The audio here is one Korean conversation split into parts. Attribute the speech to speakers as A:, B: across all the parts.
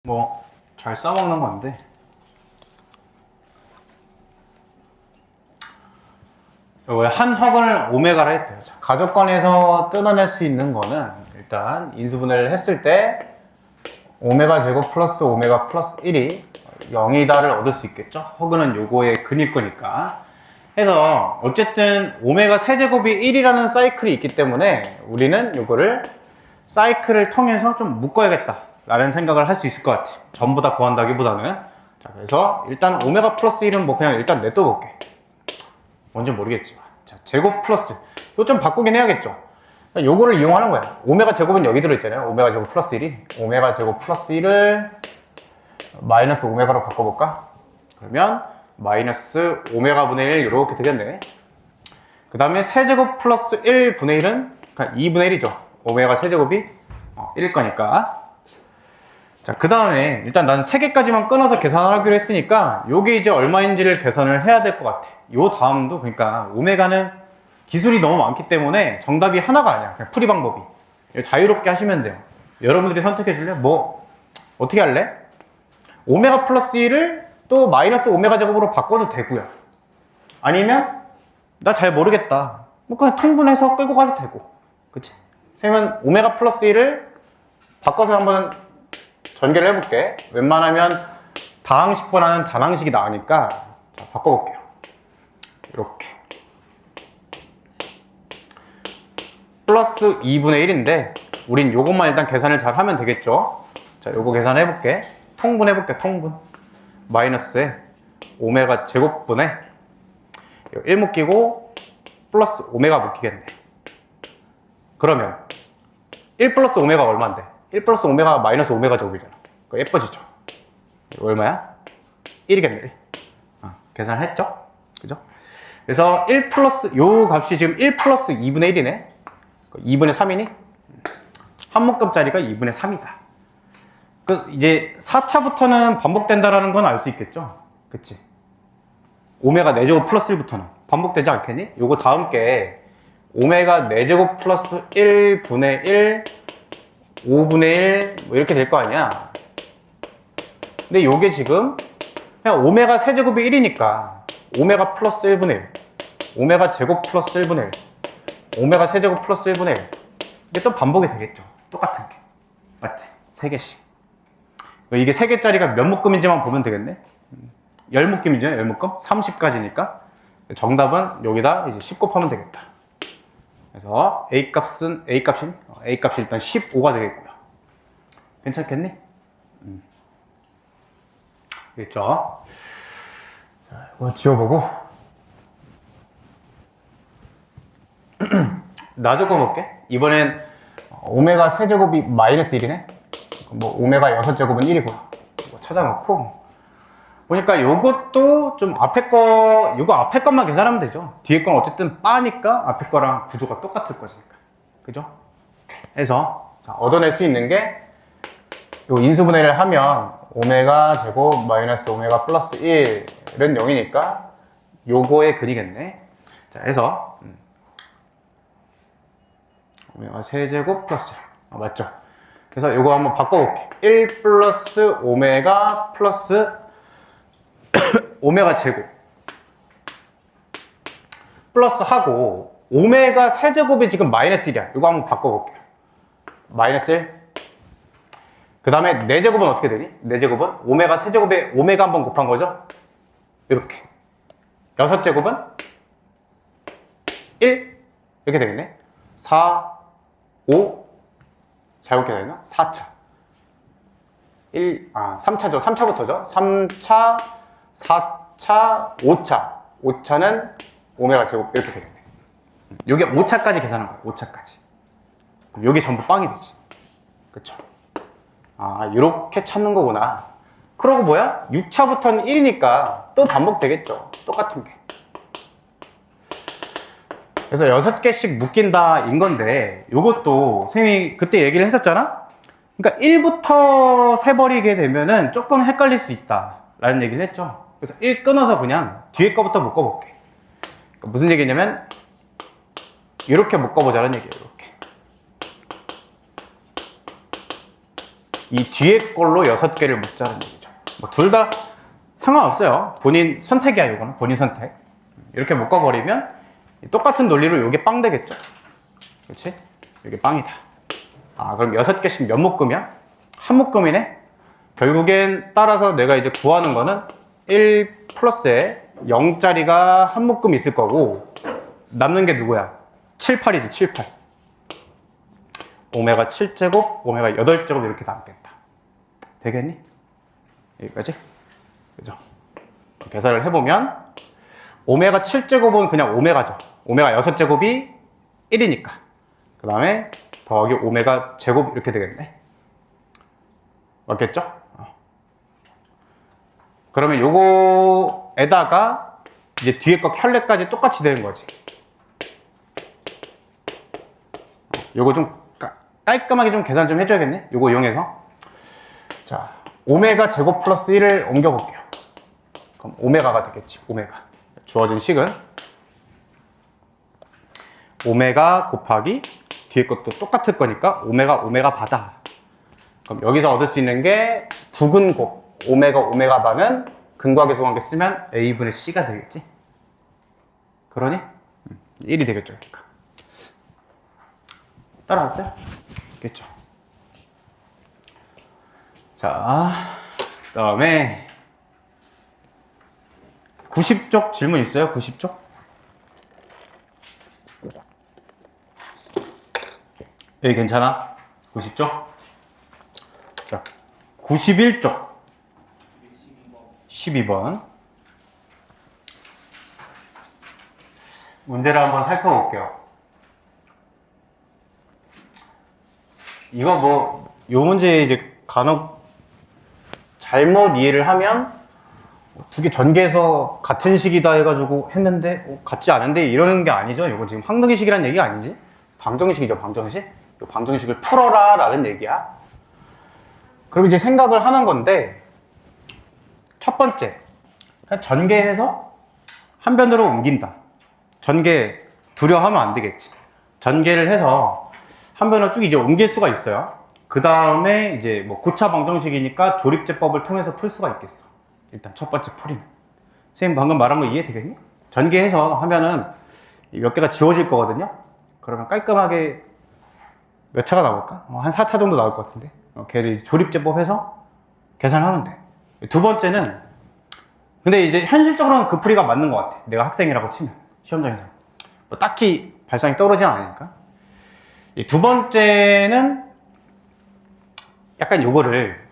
A: 뭐 잘 써먹는 건데 요거에 한 확을 오메가라 했대요. 자, 가족권에서 뜯어낼 수 있는 거는 일단 인수분해를 했을 때 오메가 제곱 플러스 오메가 플러스 1이 0이다를 얻을 수 있겠죠. 허그는 요거의 근일 거니까. 해서 어쨌든 오메가 세제곱이 1이라는 사이클이 있기 때문에 우리는 요거를 사이클을 통해서 좀 묶어야겠다 라는 생각을 할 수 있을 것 같아. 전부 다 구한다기보다는. 자, 그래서 일단 오메가 플러스 1은 뭐 그냥 일단 냅둬 볼게. 뭔지 모르겠지만. 자, 제곱 플러스. 이거 좀 바꾸긴 해야겠죠. 요거를 이용하는 거야. 오메가 제곱은 여기 들어있잖아요. 오메가 제곱 플러스 1이. 오메가 제곱 플러스 1을 마이너스 오메가로 바꿔볼까? 그러면 마이너스 오메가 분의 1 이렇게 되겠네. 그 다음에 세제곱 플러스 1 분의 1은 그냥 2분의 1이죠. 오메가 세제곱이 1일 거니까. 자, 그 다음에 일단 난 3개까지만 끊어서 계산하기로 했으니까 요게 이제 얼마인지를 계산을 해야 될 것 같아. 요 다음도 그러니까 오메가는 기술이 너무 많기 때문에 정답이 하나가 아니야. 그냥 풀이 방법이. 자유롭게 하시면 돼요. 여러분들이 선택해 줄래? 뭐 어떻게 할래? 오메가 플러스 1을 또 마이너스 오메가 제곱으로 바꿔도 되고요. 아니면 나 잘 모르겠다. 뭐 그냥 통분해서 끌고 가도 되고. 그치? 그러면 오메가 플러스 1을 바꿔서 한번 전개를 해볼게. 웬만하면 다항식보다는 단항식이 나으니까 자, 바꿔볼게요. 이렇게 플러스 2분의 1인데 우린 요것만 일단 계산을 잘 하면 되겠죠. 자, 요거 계산해볼게. 통분해볼게. 통분 마이너스에 오메가 제곱분에 1 묶이고 플러스 오메가 묶이겠네. 그러면 1 플러스 오메가가 얼마인데? 1 플러스 오메가가 마이너스 오메가 제곱이잖아. 그거 예뻐지죠? 이거 얼마야? 1이겠네. 계산했죠? 그죠? 그래서 1 플러스 요 값이 지금 1 플러스 2분의 1이네. 2분의 3이니? 한 묶음짜리가 2분의 3이다. 그 이제 4차부터는 반복된다라는 건 알 수 있겠죠? 그치? 오메가 4제곱 플러스 1부터는 반복되지 않겠니? 요거 다음 게 오메가 4제곱 플러스 1분의 1 5분의 1 뭐 이렇게 될 거 아니야. 근데 요게 지금 그냥 오메가 세제곱이 1이니까 오메가 플러스 1분의 1 오메가 제곱 플러스 1분의 1 오메가 세제곱 플러스 1분의 1 이게 또 반복이 되겠죠. 똑같은 게 맞지? 3개씩 이게 3개짜리가 몇 묶음인지만 보면 되겠네. 10묶음이죠. 10묶음 30까지니까 정답은 여기다 이제 10 곱하면 되겠다. 그래서 A값이 일단 15가 되겠고요. 괜찮겠니? 됐죠? 자, 이거 지워보고 나 적어볼게. 이번엔 오메가 세제곱이 마이너스 1이네? 뭐 오메가 6제곱은 1이고요. 이거 찾아놓고 보니까 요것도 좀 요거 앞에 것만 계산하면 되죠. 뒤에 건 어쨌든 빠니까 앞에 거랑 구조가 똑같을 것이니까. 그죠? 해서 자, 얻어낼 수 있는 게 요 인수분해를 하면 오메가 제곱 마이너스 오메가 플러스 1은 0이니까 요거의 근이겠네. 자, 해서 오메가 세제곱 플러스 1. 맞죠? 그래서 요거 한번 바꿔볼게. 1 플러스 오메가 플러스 오메가 제곱 플러스 하고 오메가 세제곱이 지금 마이너스 1이야. 이거 한번 바꿔볼게요. 마이너스 1. 그 다음에 4제곱은 어떻게 되니? 4제곱은 오메가 세제곱에 오메가 한번 곱한 거죠? 이렇게 6제곱은 1 이렇게 되겠네. 4 5 잘못 계산했나? 4차 3차죠. 3차부터죠. 3차 4차, 5차. 5차는 오메가 제곱 이렇게 되겠네. 요게 5차까지 계산한 거야. 5차까지. 그럼 요게 전부 빵이 되지. 그쵸? 이렇게 찾는 거구나. 그러고 뭐야? 6차부터는 1이니까 또 반복되겠죠. 똑같은 게. 그래서 6개씩 묶인다 인 건데 요것도 선생님이 그때 얘기를 했었잖아? 그러니까 1부터 세버리게 되면은 조금 헷갈릴 수 있다 라는 얘기를 했죠. 그래서 1 끊어서 그냥 뒤에 거부터 묶어볼게. 그러니까 무슨 얘기냐면 이렇게 묶어보자는 얘기예요. 이렇게 이 뒤에 걸로 6개를 묶자는 얘기죠. 뭐 둘 다 상관없어요. 본인 선택이야. 이거는 본인 선택. 이렇게 묶어버리면 똑같은 논리로 이게 빵 되겠죠. 그렇지? 이게 빵이다. 아, 그럼 6개씩 몇 묶으면? 한 묶음이네? 결국엔 따라서 내가 이제 구하는 거는 1 플러스에 0짜리가 한 묶음 있을 거고, 남는 게 누구야? 7, 8이지, 7, 8. 오메가 7제곱, 오메가 8제곱 이렇게 남겠다. 되겠니? 여기까지? 그죠? 계산을 해보면, 오메가 7제곱은 그냥 오메가죠. 오메가 6제곱이 1이니까. 그 다음에 더하기 오메가 제곱 이렇게 되겠네. 맞겠죠? 그러면 요거에다가 이제 뒤에 거 켤레까지 똑같이 되는 거지. 요거 좀 깔끔하게 좀 계산 좀 해줘야겠네. 요거 이용해서. 자, 오메가 제곱 플러스 1을 옮겨볼게요. 그럼 오메가가 되겠지. 오메가. 주어진 식은 오메가 곱하기 뒤에 것도 똑같을 거니까 오메가 바다. 그럼 여기서 얻을 수 있는 게 두근 곱 오메가 바는 근과계 수관계 쓰면 A분의 C가 되겠지. 그러니 1이 되겠죠. 그러니까. 따라왔어요? 겠죠. 자, 그 다음에 90쪽 질문 있어요? 90쪽? 여기 괜찮아? 90쪽? 자, 91쪽 12번 문제를 한번 살펴볼게요. 이거 뭐 요 문제 이제 간혹 잘못 이해를 하면 두 개 전개해서 같은 식이다 해가지고 했는데 같지 않은데 이러는 게 아니죠. 이거 지금 항등식이라는 얘기가 아니지. 방정식이죠. 방정식. 이 방정식을 풀어라 라는 얘기야. 그럼 이제 생각을 하는 건데, 첫 번째 그냥 전개해서 한 변으로 옮긴다. 전개 두려워하면 안 되겠지. 전개를 해서 한 변으로 쭉 이제 옮길 수가 있어요. 그 다음에 이제 뭐 고차 방정식이니까 조립제법을 통해서 풀 수가 있겠어. 일단 첫 번째 풀이는. 선생님 방금 말한 거 이해되겠니? 전개해서 하면은 몇 개가 지워질 거거든요. 그러면 깔끔하게 몇 차가 나올까? 한 4차 정도 나올 것 같은데. 걔를 조립제법 해서 계산하면 돼. 두 번째는 근데 이제 현실적으로는 그 풀이가 맞는 것 같아. 내가 학생이라고 치면 시험장에서 뭐 딱히 발상이 떠오르진 않으니까. 두 번째는 약간 요거를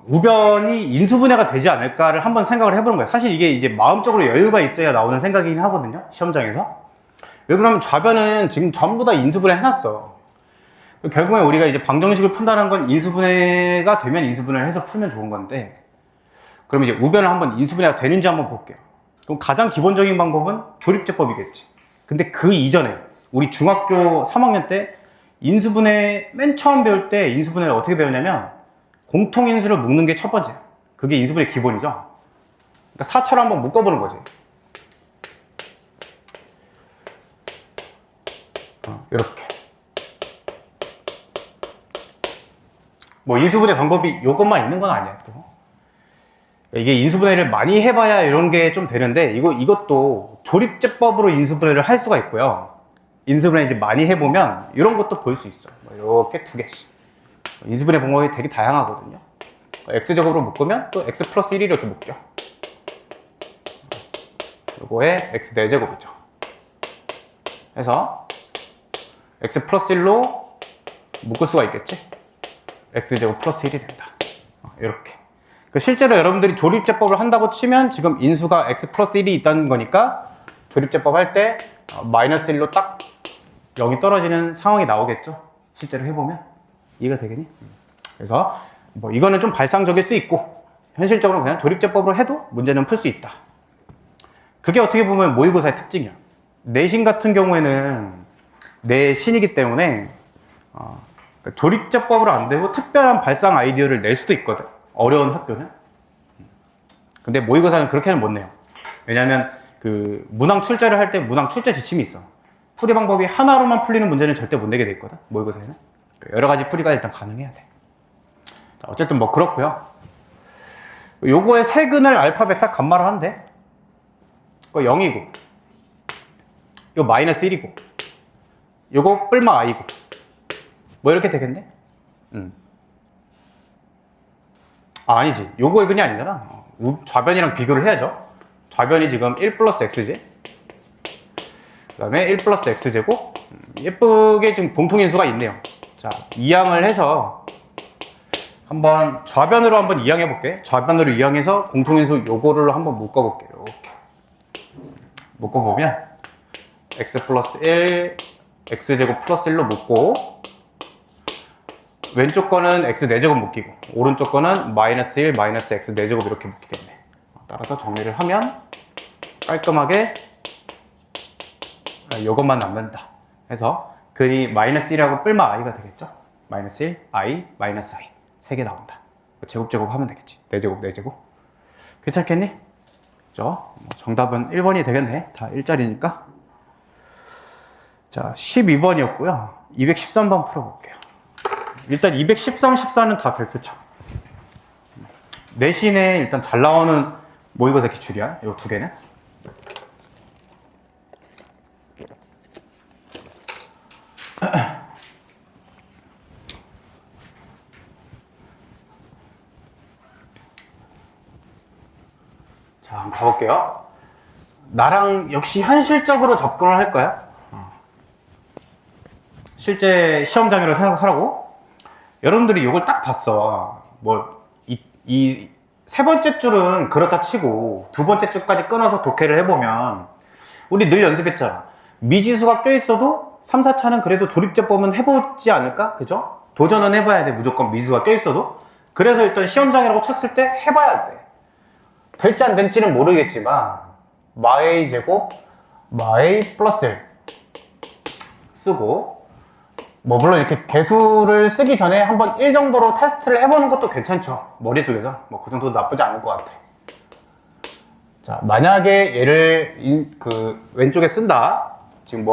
A: 우변이 인수분해가 되지 않을까를 한번 생각을 해보는 거예요. 사실 이게 이제 마음적으로 여유가 있어야 나오는 생각이긴 하거든요. 시험장에서. 왜 그러면 좌변은 지금 전부 다 인수분해 해놨어. 결국에 우리가 이제 방정식을 푼다는 건 인수분해가 되면 인수분해를 해서 풀면 좋은 건데, 그럼 이제 우변을 한번 인수분해가 되는지 한번 볼게요. 그럼 가장 기본적인 방법은 조립제법이겠지. 근데 그 이전에 우리 중학교 3학년 때 인수분해 맨 처음 배울 때 인수분해를 어떻게 배우냐면 공통인수를 묶는 게 첫 번째야. 그게 인수분해 기본이죠. 그러니까 4차로 한번 묶어보는 거지. 이렇게. 뭐 인수분해 방법이 이것만 있는 건 아니야. 또 이게 인수분해를 많이 해봐야 이런 게 좀 되는데, 이것도 조립제법으로 인수분해를 할 수가 있고요. 인수분해 이제 많이 해보면 이런 것도 볼 수 있어. 이렇게 두 개씩. 인수분해 방법이 되게 다양하거든요. x제곱으로 묶으면 또 x 플러스 1이 이렇게 묶여. 요거에 x 4제곱이죠. 해서 x 플러스 1로 묶을 수가 있겠지. x제곱 플러스 1이 된다. 이렇게. 실제로 여러분들이 조립제법을 한다고 치면 지금 인수가 x 플러스 1이 있다는 거니까 조립제법 할 때 마이너스 1로 딱 0이 떨어지는 상황이 나오겠죠. 실제로 해보면. 이해가 되겠니? 그래서 뭐 이거는 좀 발상적일 수 있고 현실적으로 그냥 조립제법으로 해도 문제는 풀 수 있다. 그게 어떻게 보면 모의고사의 특징이야. 내신 같은 경우에는 내신이기 때문에 조립제법으로 안 되고 특별한 발상 아이디어를 낼 수도 있거든. 어려운 학교는. 근데 모의고사는 그렇게는 못 내요. 왜냐하면 그 문항 출제를 할 때 문항 출제 지침이 있어. 풀이 방법이 하나로만 풀리는 문제는 절대 못 내게 돼 있거든. 모의고사에는. 여러 가지 풀이가 일단 가능해야 돼. 자, 어쨌든 뭐 그렇고요. 요거의 세근을 알파, 베타, 감마를 한대. 이거 0이고, 이거 마이너스 1이고, 요거 뿔마 i고, 뭐 이렇게 되겠네? 아니지. 요거의 근이 아니잖아. 좌변이랑 비교를 해야죠. 좌변이 지금 1 플러스 x지. 그 다음에 1 플러스 x제곱. 예쁘게 지금 공통인수가 있네요. 자, 이항을 해서 한번 좌변으로 한번 이항해 볼게. 좌변으로 이항해서 공통인수 요거를 한번 묶어 볼게요. 이렇게 묶어 보면 x 플러스 1 x제곱 플러스 1로 묶고, 왼쪽 거는 x 4제곱 묶이고 오른쪽 거는 마이너스 1 마이너스 x 4제곱 이렇게 묶이겠네. 따라서 정리를 하면 깔끔하게 요것만 남는다. 그래서 근이 마이너스 1하고 뿔마 i가 되겠죠. 마이너스 1 i 마이너스 i 3개 나온다. 제곱 하면 되겠지. 4제곱 4제곱 괜찮겠니? 그죠? 정답은 1번이 되겠네. 다 1짜리니까. 자, 12번이었고요 213번 풀어볼게요. 일단 213, 14는 다 별표죠. 내신에 일단 잘 나오는 모의고사 기출이야. 이 두 개는. 자, 한번 가볼게요. 나랑 역시 현실적으로 접근을 할 거야. 실제 시험장애로 생각하라고. 여러분들이 이걸 딱 봤어. 뭐 이 세 번째 줄은 그렇다 치고 두 번째 줄까지 끊어서 독해를 해보면 우리 늘 연습했잖아. 미지수가 껴있어도 3, 4차는 그래도 조립제법은 해보지 않을까? 그죠? 도전은 해봐야 돼. 무조건 미지수가 껴있어도. 그래서 일단 시험장애라고 쳤을 때 해봐야 돼. 될지 안 될지는 모르겠지만 마A 제곱 마A 플러스 1 쓰고, 뭐 물론 이렇게 개수를 쓰기 전에 한번 1 정도로 테스트를 해보는 것도 괜찮죠. 머릿속에서. 뭐 그 정도 나쁘지 않을 것 같아. 자, 만약에 얘를 왼쪽에 쓴다. 지금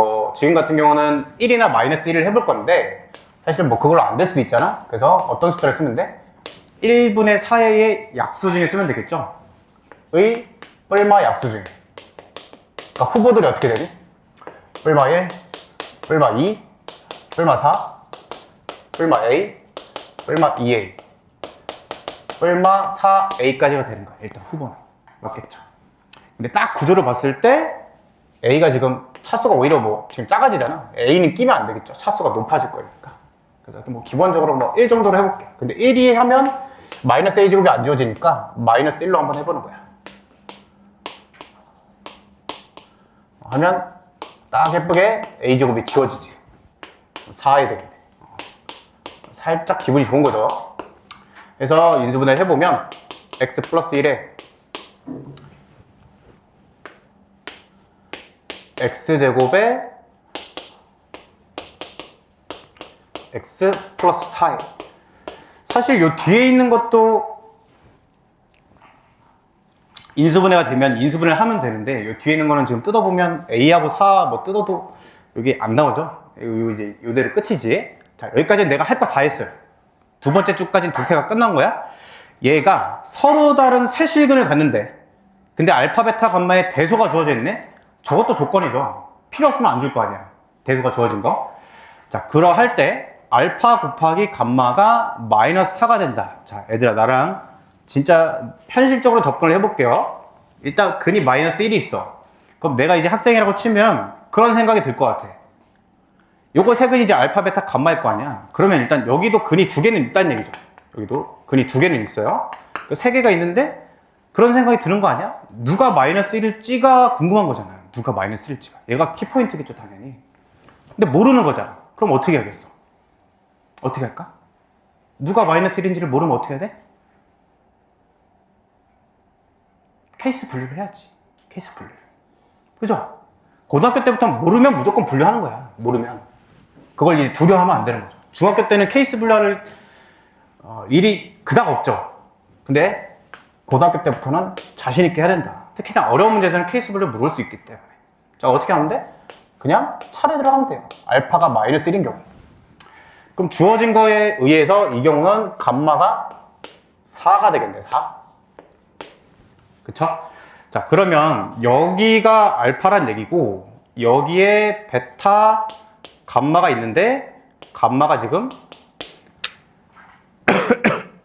A: 같은 경우는 1이나 마이너스 1을 해볼 건데 사실 뭐 그걸로 안 될 수도 있잖아. 그래서 어떤 숫자를 쓰면 돼? 1분의 4의 약수 중에 쓰면 되겠죠. 의 뿔마 약수 중에. 그러니까 후보들이 어떻게 되니? 뿔마 1, 뿔마 2, 뿔마 4, 뿔마 A, 뿔마 2A, 뿔마 4A까지가 되는 거야. 일단 후보는. 맞겠죠? 근데 딱 구조를 봤을 때 A가 지금 차수가 오히려 뭐 지금 작아지잖아. A는 끼면 안 되겠죠. 차수가 높아질 거니까. 그래서 뭐 기본적으로 뭐 1 정도로 해볼게. 근데 1이 하면 마이너스 A제곱이 안 지워지니까 마이너스 1로 한번 해보는 거야. 하면 딱 예쁘게 A제곱이 지워지지. 4에 되겠네. 살짝 기분이 좋은 거죠. 그래서 인수분해를 해보면 x 플러스 1에 x제곱에 x 플러스 4에, 사실 요 뒤에 있는 것도 인수분해가 되면 인수분해를 하면 되는데 요 뒤에 있는 거는 지금 뜯어보면 a하고 4 뭐 뜯어도 여기 안 나오죠. 이제 요대로 끝이지. 자, 여기까지는 내가 할 거 다 했어요. 두 번째 줄까지는 독해가 끝난 거야. 얘가 서로 다른 세 실근을 갖는데 근데 알파, 베타, 감마에 대소가 주어져 있네. 저것도 조건이죠. 필요 없으면 안 줄 거 아니야. 대소가 주어진 거. 자, 그러할 때 알파 곱하기 감마가 마이너스 4가 된다. 자, 얘들아, 나랑 진짜 현실적으로 접근을 해볼게요. 일단 근이 마이너스 1이 있어. 그럼 내가 이제 학생이라고 치면 그런 생각이 들 것 같아. 요거 세 근이 이제 알파, 베타, 감마일 거 아니야. 그러면 일단 여기도 근이 두 개는 있다는 얘기죠. 여기도 근이 두 개는 있어요. 그 세 개가 있는데 그런 생각이 드는 거 아니야? 누가 마이너스 1일지가 궁금한 거잖아요. 누가 마이너스 1일지가. 얘가 키포인트겠죠, 당연히. 근데 모르는 거잖아. 그럼 어떻게 하겠어? 어떻게 할까? 누가 마이너스 1인지를 모르면 어떻게 해야 돼? 케이스 분류를 해야지. 케이스 분류. 그죠? 고등학교 때부터 모르면 무조건 분류하는 거야. 모르면. 그걸 이제 두려워하면 안 되는 거죠. 중학교 때는 케이스 분류를 일이 그닥 없죠. 근데 고등학교 때부터는 자신 있게 해야 된다. 특히나 어려운 문제에서는 케이스 분류 물을 수 있기 때문에. 자, 어떻게 하면 돼? 그냥 차례 들어가면 돼요. 알파가 마이너스 1인 경우. 그럼 주어진 거에 의해서 이 경우는 감마가 4가 되겠네. 4. 그쵸? 자, 그러면 여기가 알파란 얘기고 여기에 베타 감마가 있는데 감마가 지금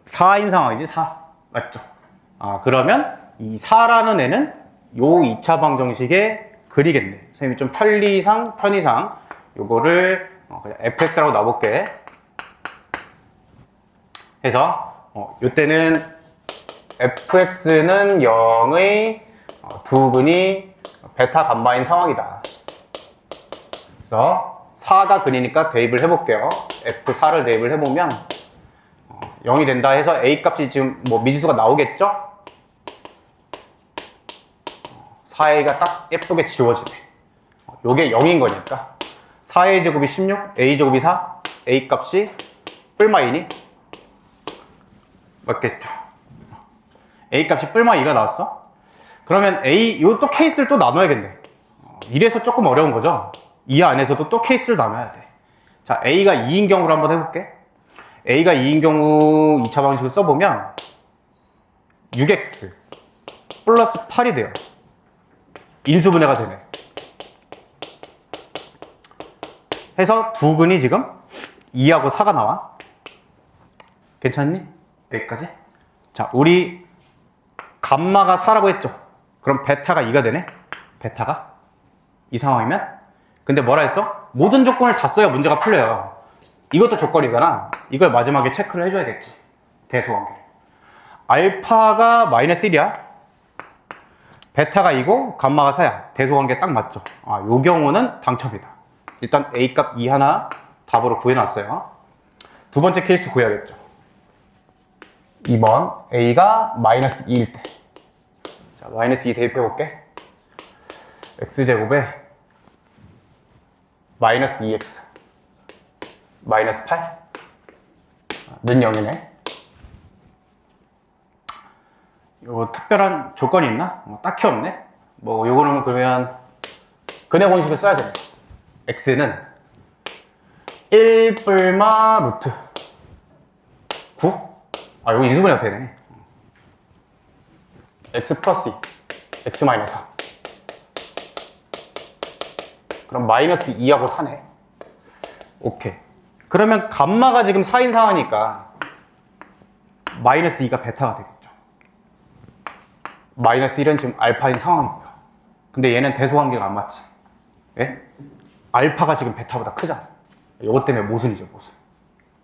A: 4인 상황이지. 4 맞죠? 그러면 이 4라는 애는 요 2차 방정식에 그리겠네. 선생님이 좀 편의상 요거를 그냥 fx라고 놔볼게. 해서 요때는 fx는 0의 두근이 베타 감마인 상황이다. 그래서 4가 근이니까 대입을 해볼게요. f4를 대입을 해보면 0이 된다 해서 a 값이 지금 뭐 미지수가 나오겠죠? 4a가 딱 예쁘게 지워지네. 요게 0인 거니까 4a 제곱이 16, a 제곱이 4, a 값이 뿔마 2니? 맞겠죠? a 값이 뿔마 2가 나왔어? 그러면 요 또 케이스를 또 나눠야겠네. 이래서 조금 어려운 거죠? 이 안에서도 또 케이스를 나눠야 돼. 자, a가 2인 경우로 한번 해볼게. a가 2인 경우 2차 방식을 써보면 6x 플러스 8이 돼요. 인수분해가 되네. 해서 두근이 지금 2하고 4가 나와. 괜찮니? 여기까지? 자, 우리 감마가 4라고 했죠? 그럼 베타가 2가 되네? 베타가? 이 상황이면? 근데 뭐라 했어? 모든 조건을 다 써야 문제가 풀려요. 이것도 조건이잖아. 이걸 마지막에 체크를 해줘야겠지. 대소관계. 알파가 마이너스 1이야. 베타가 2고 감마가 4야. 대소관계 딱 맞죠? 요 경우는 당첨이다. 일단 a 값 2 하나 답으로 구해놨어요. 두 번째 케이스 구해야겠죠. 2번 a가 마이너스 2일 때. 자, 마이너스 2 대입해볼게. x제곱에 마이너스 2x 마이너스 8 는 0이네. 요 특별한 조건이 있나? 딱히 없네. 뭐 요거는 그러면 근의 공식을 써야 되네. x는 1 뿔마 루트 9? 여기 인수분해가 되네. x 플러스 2 x 마이너스 4. 그럼 마이너스 2하고 4네. 오케이. 그러면 감마가 지금 4인 상황이니까 마이너스 2가 베타가 되겠죠. 마이너스 1은 지금 알파인 상황이고요. 근데 얘는 대소관계가 안 맞지. 예? 알파가 지금 베타보다 크잖아. 이것 때문에 모순이죠, 모순.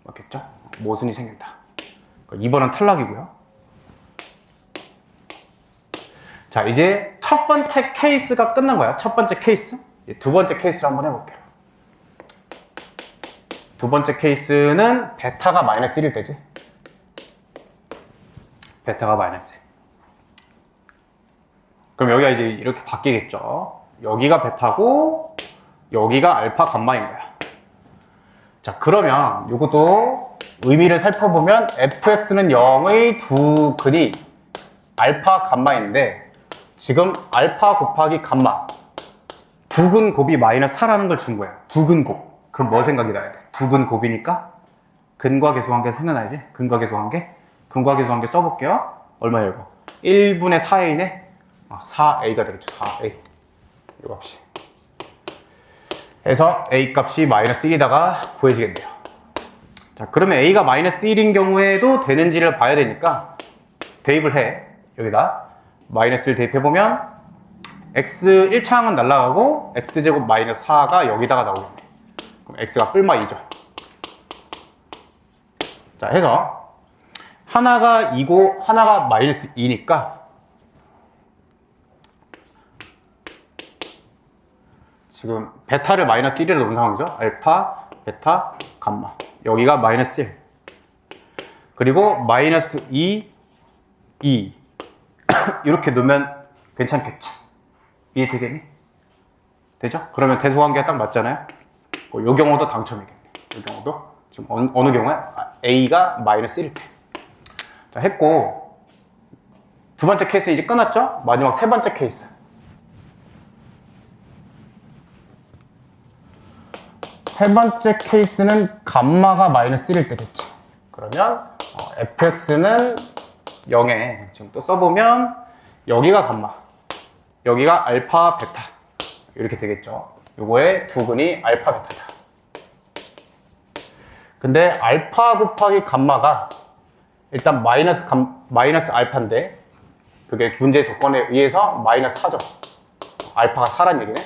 A: 맞겠죠? 모순이 생긴다. 2번은 탈락이고요. 자, 이제 첫 번째 케이스가 끝난 거야. 첫 번째 케이스. 두 번째 케이스를 한번 해볼게요. 두 번째 케이스는 베타가 마이너스 1일 때지. 베타가 마이너스 1. 그럼 여기가 이제 이렇게 바뀌겠죠. 여기가 베타고 여기가 알파 감마인 거야. 자, 그러면 이것도 의미를 살펴보면 fx는 0의 두 근이 알파 감마인데 지금 알파 곱하기 감마 두 근 곱이 마이너스 4라는 걸 준 거야. 두 근 곱. 그럼 뭐 생각이 나야 돼? 두 근 곱이니까 근과 계수관계 생겨나야지. 근과 계수관계. 근과 계수관계 써볼게요. 얼마예요 이거? 1분의 4a네. 4a가 되겠죠. 4a. 이 값이. 해서 a 값이 마이너스 1이다가 구해지겠네요. 자, 그러면 a가 마이너스 1인 경우에도 되는지를 봐야 되니까 대입을 해. 여기다 마이너스 1 대입해보면 x 1차항은 날라가고 x제곱 마이너스 4가 여기다가 나오겠네. 그럼 x가 뿔마 2죠. 자, 해서 하나가 2고 하나가 마이너스 2니까 지금 베타를 마이너스 1이라 놓은 상황이죠. 알파, 베타, 감마. 여기가 마이너스 1. 그리고 마이너스 2, 2. 이렇게 놓으면 괜찮겠지. 이해되겠니? 되죠? 그러면 대소관계가 딱 맞잖아요. 이 경우도 당첨이겠네. 이 경우도 지금 어느 경우에 a가 마이너스 1일 때. 자, 했고 두 번째 케이스 이제 끝났죠? 마지막 세 번째 케이스. 세 번째 케이스는 감마가 마이너스 1일 때겠지. 그러면 fx는 0에 지금 또 써보면 여기가 감마, 여기가 알파, 베타 이렇게 되겠죠. 요거의 두근이 알파, 베타다. 근데 알파 곱하기 감마가 일단 마이너스 알파인데 그게 문제 조건에 의해서 마이너스 4죠. 알파가 4란 얘기네.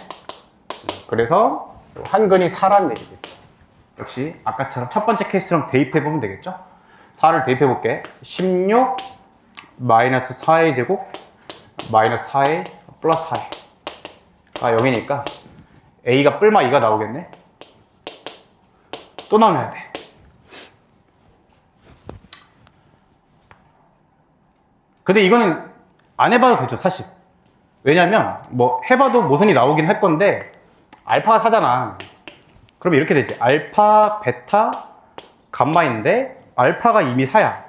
A: 그래서 한근이 4란 얘기겠죠. 역시 아까처럼 첫 번째 케이스랑 대입해보면 되겠죠. 4를 대입해볼게. 16 마이너스 4의 제곱 마이너스 4의 플러스 4의 0이니까 a가 뿔마 2가 나오겠네. 또 나눠야 돼. 근데 이거는 안 해봐도 되죠, 사실. 왜냐면 뭐 해봐도 모순이 나오긴 할 건데 알파가 4잖아. 그럼 이렇게 되지. 알파, 베타, 감마인데 알파가 이미 4야.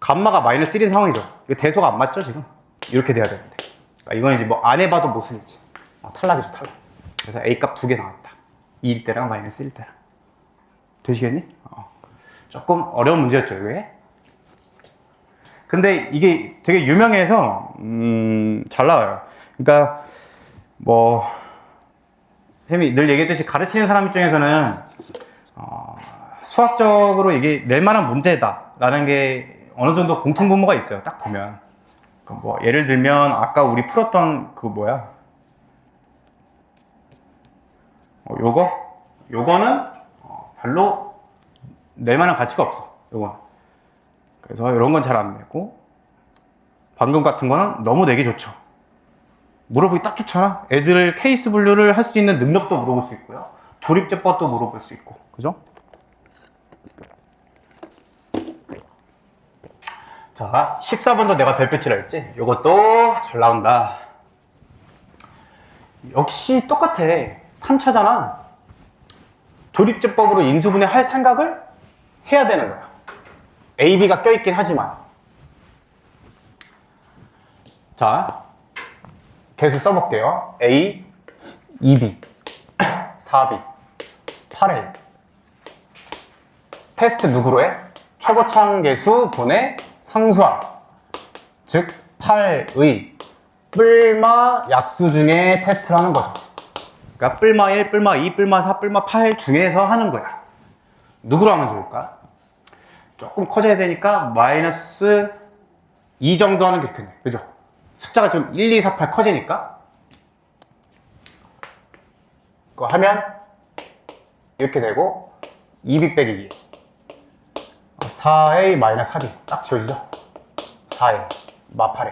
A: 감마가 마이너스 1인 상황이죠. 이거 대소가 안 맞죠, 지금? 이렇게 돼야 되는데. 그러니까 이건 이제 뭐 안 해봐도 모순이지. 탈락이죠, 탈락. 그래서 A 값 2개 나왔다. 2일 때랑 마이너스 1일 때랑. 되시겠니? 조금 어려운 문제였죠, 이게. 근데 이게 되게 유명해서 잘 나와요. 그러니까 뭐 쌤이 늘 얘기했듯이 가르치는 사람 입장에서는 수학적으로 이게 낼 만한 문제다 라는 게 어느 정도 공통분모가 있어요. 딱 보면. 그러니까 뭐 예를 들면 아까 우리 풀었던 그 뭐야 요거는 별로 낼 만한 가치가 없어. 요거는. 그래서 이런 건 잘 안 내고, 방금 같은 거는 너무 내기 좋죠. 물어보기 딱 좋잖아. 애들 케이스 분류를 할 수 있는 능력도 물어볼 수 있고요. 조립제법도 물어볼 수 있고. 그죠? 자, 14번도 내가 별빛이라 했지? 이것도 잘 나온다. 역시 똑같아. 3차잖아. 조립제법으로 인수분해 할 생각을 해야 되는 거야. A, B가 껴있긴 하지만. 자, 개수 써볼게요. A, 2B, 4B, 8A. 테스트 누구로 해? 최고창 개수 분의 상수항. 즉, 8의 뿔마 약수 중에 테스트를 하는 거죠. 그러니까 뿔마 1, 뿔마 2, 뿔마 4, 뿔마 8 중에서 하는 거야. 누구로 하면 좋을까? 조금 커져야 되니까 마이너스 2 정도 하는 게 좋겠네. 그죠? 숫자가 좀 1, 2, 4, 8 커지니까. 그거 하면 이렇게 되고 2b 빼기 2 4a 마이너스 4b 딱 지워지죠? 4a 마 8a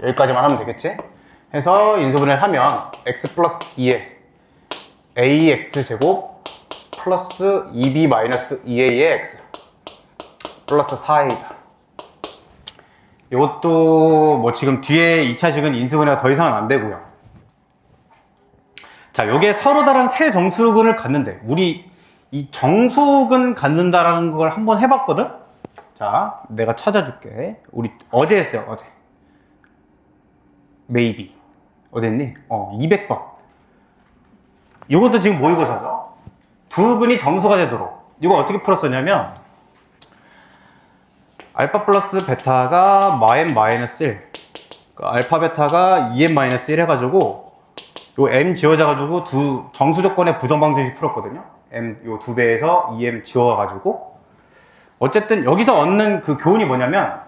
A: 여기까지만 하면 되겠지? 해서 인수분해를 하면 x 플러스 2에 ax 제곱 플러스 2b 마이너스 2a의 x 플러스 4a다. 이것도 뭐 지금 뒤에 2차식은 인수분해가 더 이상은 안 되고요. 자, 요게 서로 다른 세 정수근을 갖는데 우리 이 정수근 갖는다라는 걸 한번 해봤거든? 자, 내가 찾아줄게. 우리 어제 했어요, 어제. maybe. 어디 했니? 200번. 이것도 지금 모의고사죠. 두 근이 정수가 되도록. 이거 어떻게 풀었었냐면 알파 플러스 베타가 마n 마이너스 1 그러니까 알파 베타가 2n 마이너스 1 해가지고 요 m 지워져가지고 두 정수 조건의 부정방정식 풀었거든요. m 요 두 배에서 2m 지워가지고 어쨌든 여기서 얻는 그 교훈이 뭐냐면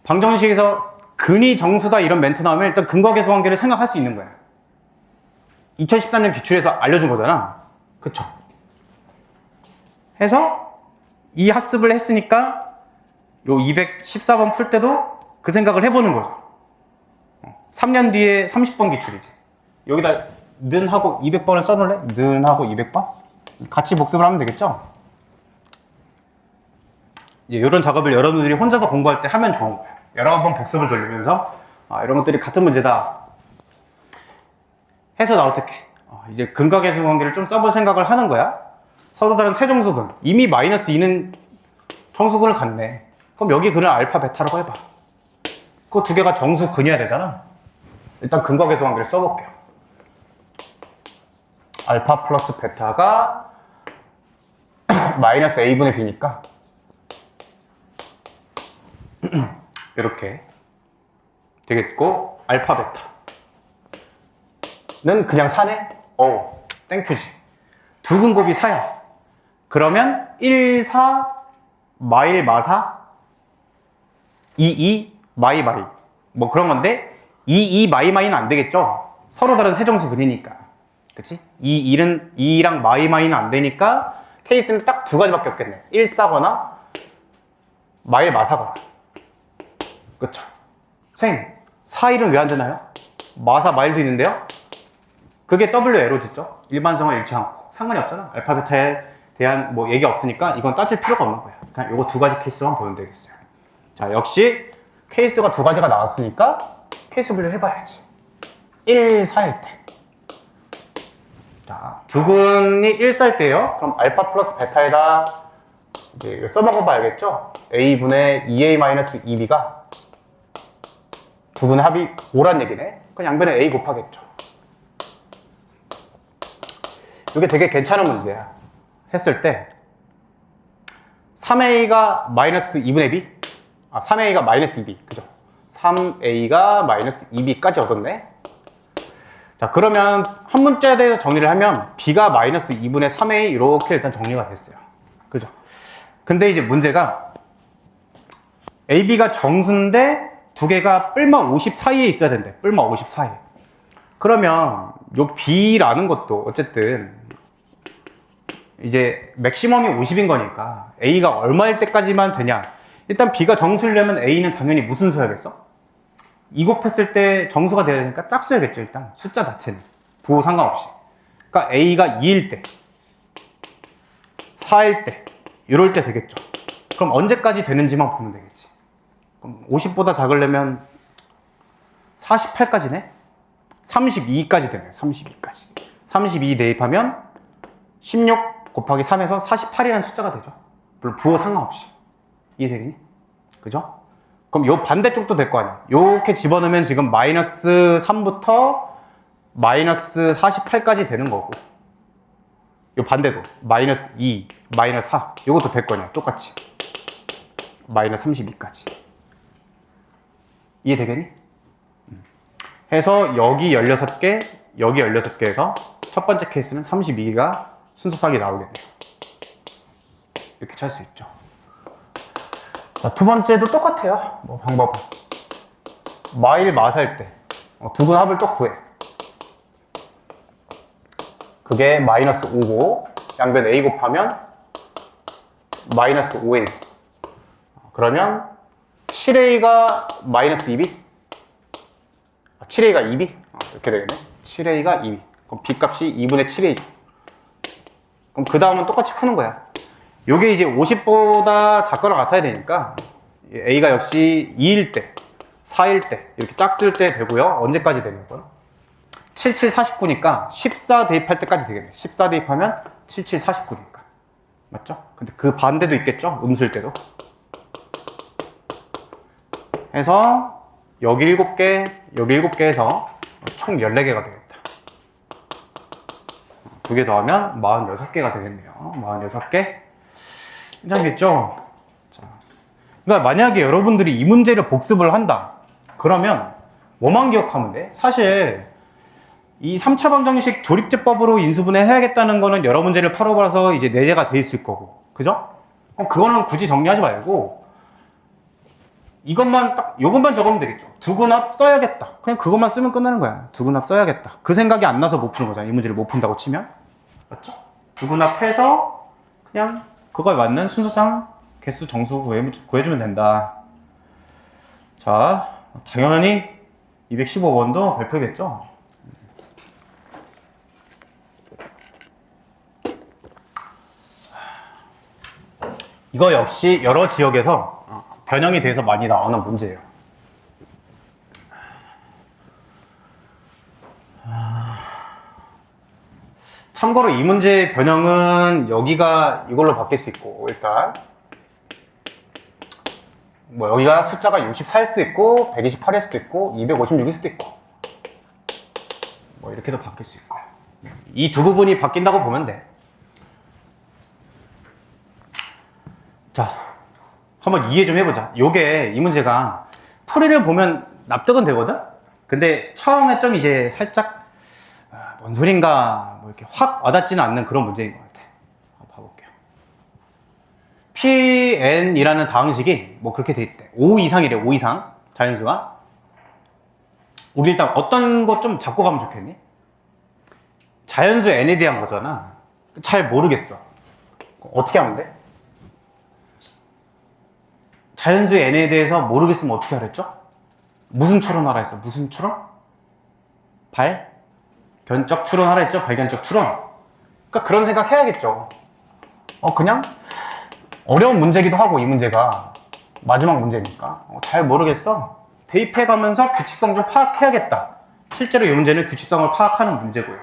A: 방정식에서 근이 정수다 이런 멘트 나오면 일단 근거계수 관계를 생각할 수 있는 거야. 2013년 기출에서 알려준 거잖아. 그쵸? 해서 이 학습을 했으니까 요 214번 풀 때도 그 생각을 해보는 거죠. 3년 뒤에 30번 기출이지. 여기다 는 하고 200번을 써놓을래? 는 하고 200번? 같이 복습을 하면 되겠죠? 이런 작업을 여러분들이 혼자서 공부할 때 하면 좋은 거예요. 여러 번 복습을 돌리면서 이런 것들이 같은 문제다 해서 나 어떻게 이제 근각계수 관계를 좀 써볼 생각을 하는 거야. 서로 다른 세 정수근 이미 마이너스 2는 정수근을 갖네. 그럼 여기 근을 알파 베타라고 해봐. 그 두 개가 정수근이어야 되잖아. 일단 근각계수 관계를 써볼게요. 알파 플러스 베타가 마이너스 a분의 b니까 이렇게 되겠고, 알파 베타는 그냥 4네? 땡큐지. 두근 곱이 4야. 그러면 1, 4, 마일, 마사, 2, 2, 마이, 마이. 뭐 그런 건데, 2, 2, 마이, 마이는 안 되겠죠? 서로 다른 세정수 근이니까. 그치? 2, 1은 2랑 마이, 마이는 안 되니까 케이스는 딱 두 가지밖에 없겠네. 1, 4거나 마일, 마사거나. 그쵸? 선생님, 4, 1은 왜 안 되나요? 마사, 마일도 있는데요? 그게 WL로 짓죠? 일반성을 잃지 않고. 상관이 없잖아. 알파, 베타에 대한 뭐 얘기 없으니까 이건 따질 필요가 없는 거야. 그냥 요거 두 가지 케이스만 보면 되겠어요. 자, 역시 케이스가 두 가지가 나왔으니까 케이스 분류를 해봐야지. 1, 4일 때. 자, 두근이 1, 4일 때요. 그럼 알파 플러스 베타에다 이제 써먹어 봐야겠죠? a분의 2a-2b가 두근의 합이 5란 얘기네. 그럼 양변에 a 곱하겠죠. 이게 되게 괜찮은 문제야. 했을 때 3a가 마이너스 2분의 b? 3a가 마이너스 2b. 그죠? 3a가 마이너스 2b까지 얻었네. 자, 그러면 한 문자에 대해서 정리를 하면 b가 마이너스 2분의 3a 이렇게 일단 정리가 됐어요. 그죠? 근데 이제 문제가 ab가 정수인데 두 개가 뿔마 50 사이에 있어야 된대. 뿔마 50 사이에. 그러면 요 b라는 것도 어쨌든 이제 맥시멈이 50인 거니까 a가 얼마일 때까지만 되냐. 일단 b가 정수려면 a는 당연히 무슨 수야겠어? 2 곱했을 때 정수가 돼야 되니까 짝수야겠죠. 일단 숫자 자체는 부호 상관없이. 그러니까 a가 2일 때, 4일 때, 이럴 때 되겠죠. 그럼 언제까지 되는지만 보면 되겠지. 그럼 50보다 작으려면 48까지네? 32까지 되네요. 32까지. 32 대입하면 16 곱하기 3에서 48이라는 숫자가 되죠. 물론 부호 상관없이. 이해되겠니? 그죠? 그럼 요 반대쪽도 될 거 아니야. 요렇게 집어넣으면 지금 마이너스 3부터 마이너스 48까지 되는 거고, 요 반대도 마이너스 2, 마이너스 4 요것도 될 거냐. 똑같이 마이너스 32까지. 이해되겠니? 해서 여기 16개, 여기 16개에서 첫 번째 케이스는 32개가 순서상이 나오겠네요. 이렇게 찰 수 있죠. 자, 두 번째도 똑같아요. 뭐 방법은 마일 마사일 때 두근 합을 또 구해. 그게 마이너스 5고 양변 a 곱하면 마이너스 5a. 그러면 7a가 마이너스 2b? 7a가 2b? 이렇게 되겠네. 7a가 2b. 그럼 b 값이 2분의 7a죠. 그럼 그 다음은 똑같이 푸는 거야. 요게 이제 50보다 작거나 같아야 되니까 a가 역시 2일 때, 4일 때 이렇게 짝수일 때 되고요. 언제까지 되는 거야? 7, 7, 49니까 14 대입할 때까지 되겠네. 14 대입하면 7, 7, 49니까. 맞죠? 근데 그 반대도 있겠죠? 음수일 때도. 해서 여기 7개, 여기 7개 해서 총 14개가 되겠다. 두 개 더하면 46개가 되겠네요. 46개. 괜찮겠죠? 자, 그러니까 만약에 여러분들이 이 문제를 복습을 한다. 그러면 뭐만 기억하면 돼? 사실 이 3차 방정식 조립제법으로 인수분해 해야겠다는 거는 여러 문제를 풀어봐서 이제 내재가 돼 있을 거고. 그죠? 그거는 굳이 정리하지 말고 이것만 딱 요것만 적으면 되겠죠. 두근합 써야겠다. 그냥 그것만 쓰면 끝나는 거야. 두근합 써야겠다. 그 생각이 안 나서 못 푸는 거잖아. 이 문제를 못 푼다고 치면. 맞죠? 두근합해서 그냥 그거에 맞는 순서상 개수 정수 구해주면 된다. 자, 당연히 215번도 발표겠죠? 이거 역시 여러 지역에서 변형이 돼서 많이 나오는 문제예요. 참고로 이 문제의 변형은 여기가 이걸로 바뀔 수 있고, 일단 뭐 여기가 숫자가 64일 수도 있고 128일 수도 있고 256일 수도 있고 뭐 이렇게도 바뀔 수 있고요. 이 두 부분이 바뀐다고 보면 돼. 자, 한번 이해 좀 해보자. 요게 이 문제가 풀이를 보면 납득은 되거든? 근데 처음에 좀 이제 살짝 뭔 소린가 뭐 이렇게 확 와닿지는 않는 그런 문제인 것 같아. 한번 봐볼게요. Pn이라는 다항식이 뭐 그렇게 돼 있대. 5 이상이래. 5 이상 자연수가. 우리 일단 어떤 것 좀 잡고 가면 좋겠니? 자연수 n에 대한 거잖아. 잘 모르겠어. 어떻게 하면 돼? 자연수 n에 대해서 모르겠으면 어떻게 하랬죠? 무슨 추론하라 했어? 무슨 추론? 발견적 추론하라 했죠? 발견적 추론. 그러니까 그런 생각 해야겠죠. 그냥 어려운 문제기도 하고 이 문제가 마지막 문제니까 잘 모르겠어. 대입해가면서 규칙성 좀 파악해야겠다. 실제로 이 문제는 규칙성을 파악하는 문제고요.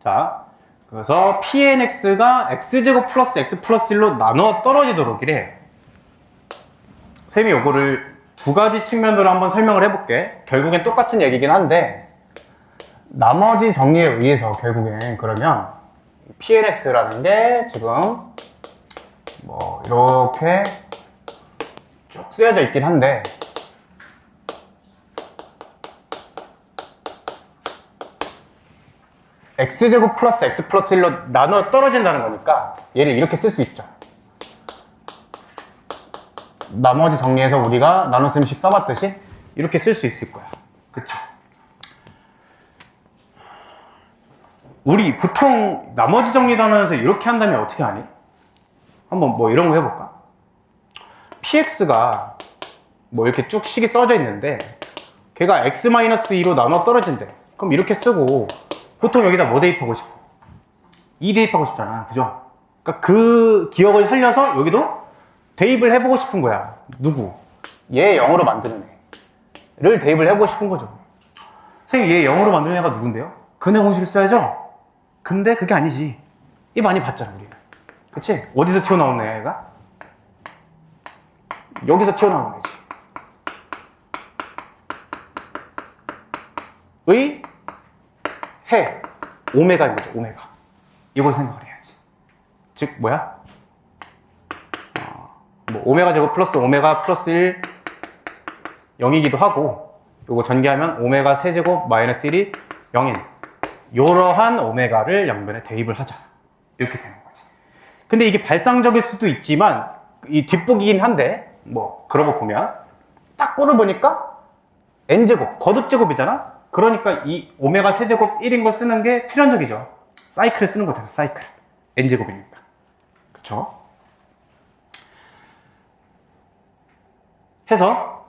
A: 자, 그래서 Pnx가 x제곱 플러스 x 플러스 1로 나눠 떨어지도록 이래. 쌤이 요거를 두 가지 측면으로 한번 설명을 해볼게. 결국엔 똑같은 얘기긴 한데 나머지 정리에 의해서 결국엔 그러면 Pnx라는 게 지금 뭐 이렇게 쭉 쓰여져 있긴 한데 x제곱 플러스 x 플러스 1로 나눠 떨어진다는 거니까 얘를 이렇게 쓸 수 있죠. 나머지 정리해서 우리가 나눗셈식 써봤듯이 이렇게 쓸 수 있을 거야. 그쵸? 우리 보통 나머지 정리 단원에서 이렇게 한다면 어떻게 하니? 한번 뭐 이런 거 해볼까? px가 뭐 이렇게 쭉 식이 써져 있는데 걔가 x-2로 나눠 떨어진대. 그럼 이렇게 쓰고 보통 여기다 뭐 대입하고 싶어? 2 대입하고 싶잖아. 그죠? 그러니까 그 기억을 살려서 여기도 대입을 해보고 싶은 거야. 누구? 얘 0으로 만드는 애를 대입을 해보고 싶은 거죠. 선생님 얘 0으로 만드는 애가 누군데요? 근해 공식을 써야죠? 근데 그게 아니지. 이 많이 봤잖아 우리는. 그치? 어디서 튀어나온 애가? 여기서 튀어나온 애지. 의 해 오메가인 거죠. 오메가. 이걸 생각을 해야지. 즉 뭐야? 뭐 오메가 제곱 플러스 오메가 플러스 1 0이기도 하고 요거 전개하면 오메가 세제곱 마이너스 1이 0인 요러한 오메가를 양변에 대입을 하자. 이렇게 되는 거지. 근데 이게 발상적일 수도 있지만 이 뒷북이긴 한데 뭐 그러고 보면 딱 꼴을 보니까 n제곱 거듭제곱이잖아. 그러니까 이 오메가 세제곱 1인 거 쓰는 게 필연적이죠. 사이클을 쓰는 거잖아. 사이클. n제곱이니까. 그쵸? 해서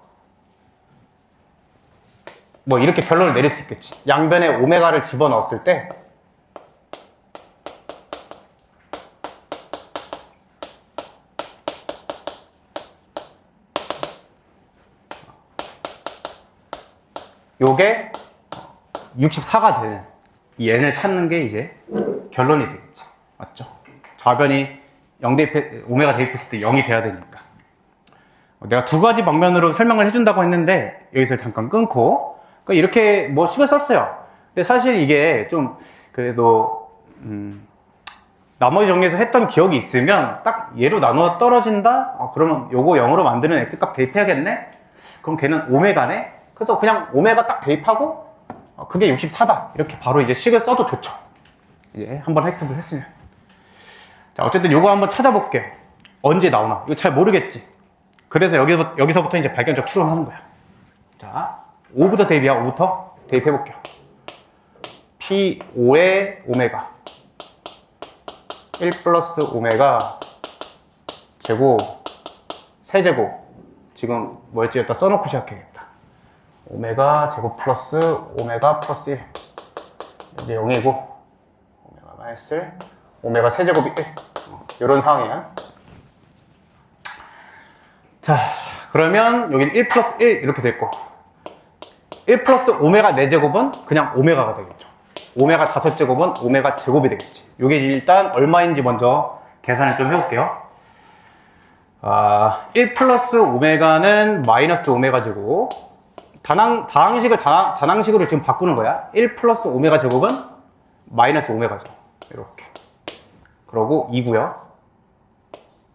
A: 뭐 이렇게 결론을 내릴 수 있겠지. 양변에 오메가를 집어넣었을 때 요게 64가 되는 이 n을 찾는 게 이제 결론이 되겠지. 맞죠? 좌변이 0 대입해, 오메가 대입했을 때 0이 돼야 되니까. 내가 두 가지 방면으로 설명을 해준다고 했는데 여기서 잠깐 끊고 그러니까 이렇게 뭐 식을 썼어요. 근데 사실 이게 좀 그래도 나머지 정리해서 했던 기억이 있으면 딱 얘로 나누어 떨어진다? 그러면 요거 0으로 만드는 x값 대입해야겠네? 그럼 걔는 오메가네? 그래서 그냥 오메가 딱 대입하고 그게 64다 이렇게 바로 이제 식을 써도 좋죠. 이제 한번 학습을 했으면. 자, 어쨌든 요거 한번 찾아볼게요. 언제 나오나? 이거 잘 모르겠지. 그래서 여기서부터 이제 발견적 추론하는 거야. 자, 5부터 대입이야. 5부터 대입해볼게요. P5의 오메가 1 플러스 오메가 제곱 세제곱 지금 뭐였지? 여기다 써놓고 시작해야겠다. 오메가 제곱 플러스 오메가 플러스 1 이게 0이고 오메가 마이너스 1 오메가 세제곱이 1 이런 상황이야. 자, 그러면 여기는 1 플러스 1 이렇게 됐고 1 플러스 오메가 4제곱은 그냥 오메가가 되겠죠. 오메가 5제곱은 오메가 제곱이 되겠지. 이게 일단 얼마인지 먼저 계산을 좀 해볼게요. 1 플러스 오메가는 마이너스 오메가 제곱 단항식으로 지금 바꾸는 거야. 1 플러스 오메가 제곱은 마이너스 오메가죠. 이렇게. 그러고 2고요.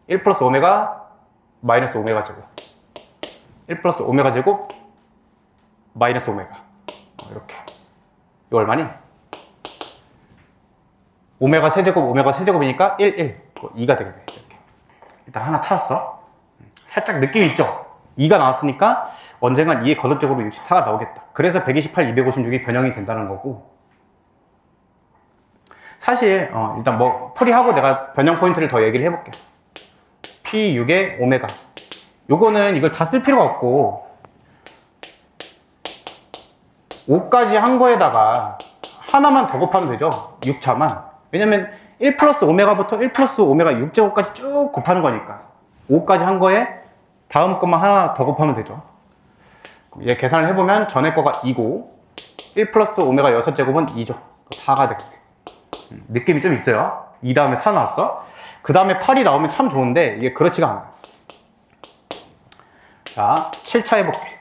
A: 1 플러스 오메가 마이너스 오메가 제곱. 1 플러스 오메가 제곱 마이너스 오메가. 이렇게. 이거 얼마니? 오메가 세제곱이니까 1, 2가 되겠네. 이렇게. 일단 하나 찾았어. 살짝 느낌 있죠? 2가 나왔으니까 언젠간 2의 거듭적으로 64가 나오겠다. 그래서 128, 256이 변형이 된다는 거고. 사실 일단 뭐 풀이하고 내가 변형 포인트를 더 얘기를 해볼게. P6의 오메가. 요거는 이걸 다 쓸 필요가 없고 5까지 한 거에다가 하나만 더 곱하면 되죠. 6차만. 왜냐면 1 플러스 오메가부터 1 플러스 오메가 6제곱까지 쭉 곱하는 거니까 5까지 한 거에 다음 것만 하나 더 곱하면 되죠. 얘 계산을 해보면 전에 거가 2고 1 플러스 오메가 6제곱은 2죠. 4가 되겠네. 느낌이 좀 있어요. 2 다음에 4 나왔어. 그 다음에 8이 나오면 참 좋은데 이게 그렇지가 않아요. 자, 7차 해볼게.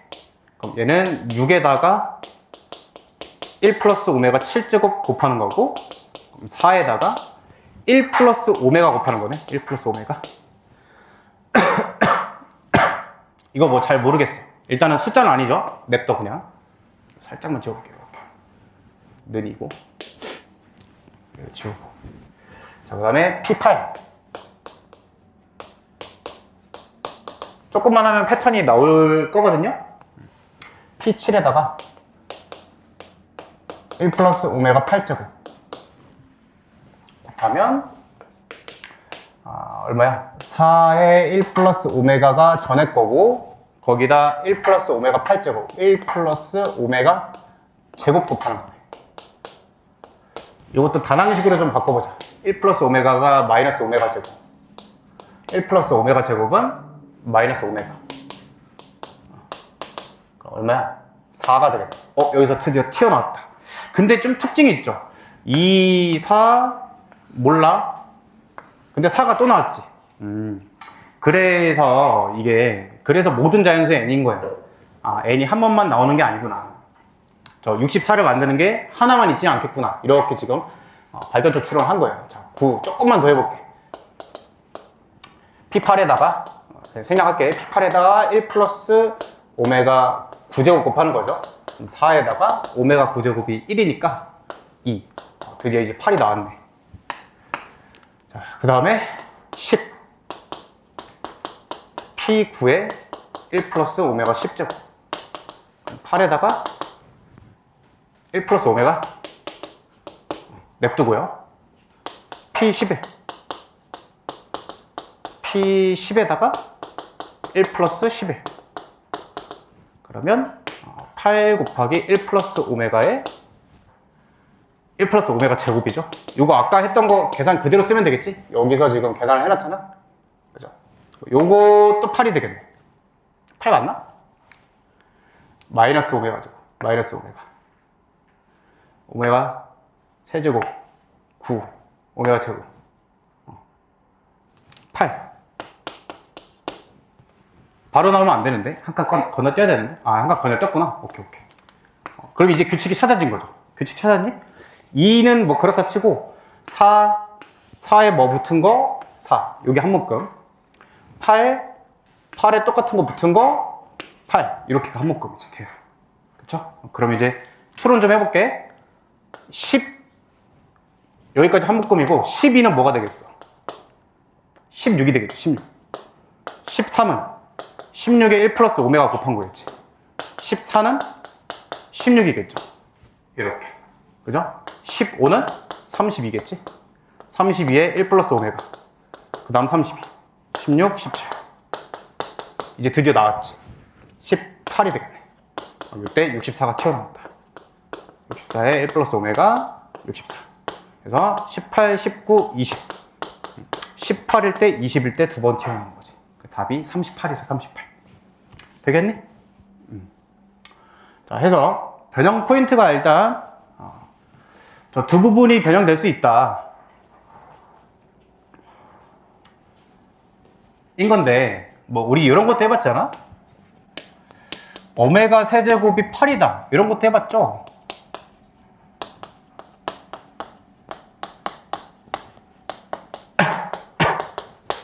A: 그럼 얘는 6에다가 1 플러스 오메가 7제곱 곱하는 거고, 그럼 4에다가 1 플러스 오메가 곱하는 거네. 1 플러스 오메가. 이거 뭐 잘 모르겠어. 일단은 숫자는 아니죠. 냅둬 그냥. 살짝만 지워볼게요. 이렇게. 느리고. 지우고. 자, 그 다음에 P8. 조금만 하면 패턴이 나올 거거든요. P7에다가 1 플러스 오메가 8제곱 곱하면 얼마야? 4의 1 플러스 오메가가 전에 거고 거기다 1 플러스 오메가 8제곱 1 플러스 오메가 제곱 곱하는 거네. 이것도 단항식으로 좀 바꿔보자. 1 플러스 오메가가 마이너스 오메가 제곱 1 플러스 오메가 제곱은 마이너스 오메가. 그럼 얼마야? 4가 되겠다. 여기서 드디어 튀어나왔다. 근데 좀 특징이 있죠. 2, 4 몰라. 근데 4가 또 나왔지. 그래서 모든 자연수의 n인 거예요. n이 한 번만 나오는 게 아니구나. 저 64를 만드는 게 하나만 있지는 않겠구나. 이렇게 지금 발전적 추론을 한 거예요. 자, 9 조금만 더 해볼게. P8에다가 생략할게. P8에다가 1 플러스 오메가 9제곱 곱하는 거죠. 4에다가 오메가 9제곱이 1이니까 2. 드디어 이제 8이 나왔네. 자, 그 다음에 10. P9에 1 플러스 오메가 10제곱. 8에다가 1 플러스 오메가 냅두고요. P10에다가 1 플러스 11. 그러면 8 곱하기 1 플러스 오메가에 1 플러스 오메가 제곱이죠. 요거 아까 했던 거 계산 그대로 쓰면 되겠지? 여기서 지금 계산을 해놨잖아? 그죠? 요것도 8이 되겠네. 8 맞나? 마이너스 오메가죠. 마이너스 오메가. 오메가 세제곱 9 오메가 제곱 8. 바로 나오면 안 되는데? 한 칸 건너뛰어야 되는데? 한 칸 건너뛰었구나. 오케이. 그럼 이제 규칙이 찾아진 거죠. 규칙 찾았니? 2는 뭐 그렇다 치고 4에 뭐 붙은 거 4. 여기 한 묶음. 8에 똑같은 거 붙은 거 8. 이렇게가 한 묶음이죠. 계속. 그쵸? 그럼 이제 추론 좀 해볼게. 10 여기까지 한 묶음이고 12는 뭐가 되겠어? 16이 되겠죠. 16. 13은 16에 1 플러스 오메가 곱한 거였지. 14는 16이겠죠. 이렇게. 그죠? 15는 32겠지. 32에 1 플러스 오메가. 그 다음 32. 16, 17. 이제 드디어 나왔지. 18이 되겠네. 이때 64가 튀어나온다. 64에 1 플러스 오메가 64. 그래서 18, 19, 20. 18일 때, 20일 때 두 번 튀어나오는 거지. 답이 38에서 38. 되겠니? 자, 해서 변형 포인트가 일단 저 두 부분이 변형될 수 있다. 인 건데, 뭐 우리 이런 것도 해봤잖아. 오메가 세제곱이 8이다. 이런 것도 해봤죠?